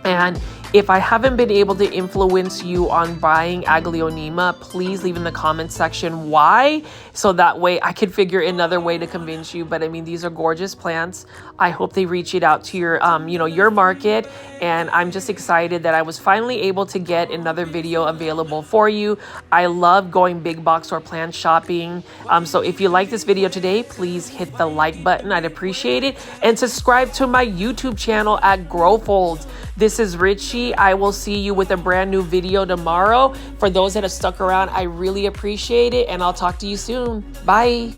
And if I haven't been able to influence you on buying aglaonema, please leave in the comment section why, so that way I could figure another way to convince you. But I mean, these are gorgeous plants. I hope they reach it out to your, your market. And I'm just excited that I was finally able to get another video available for you. I love going big box or plant shopping. So if you like this video today, please hit the like button. I'd appreciate it. And subscribe to my YouTube channel at Growfolds. This is Richie. I will see you with a brand new video tomorrow. For those that have stuck around, I really appreciate it, and I'll talk to you soon. Bye.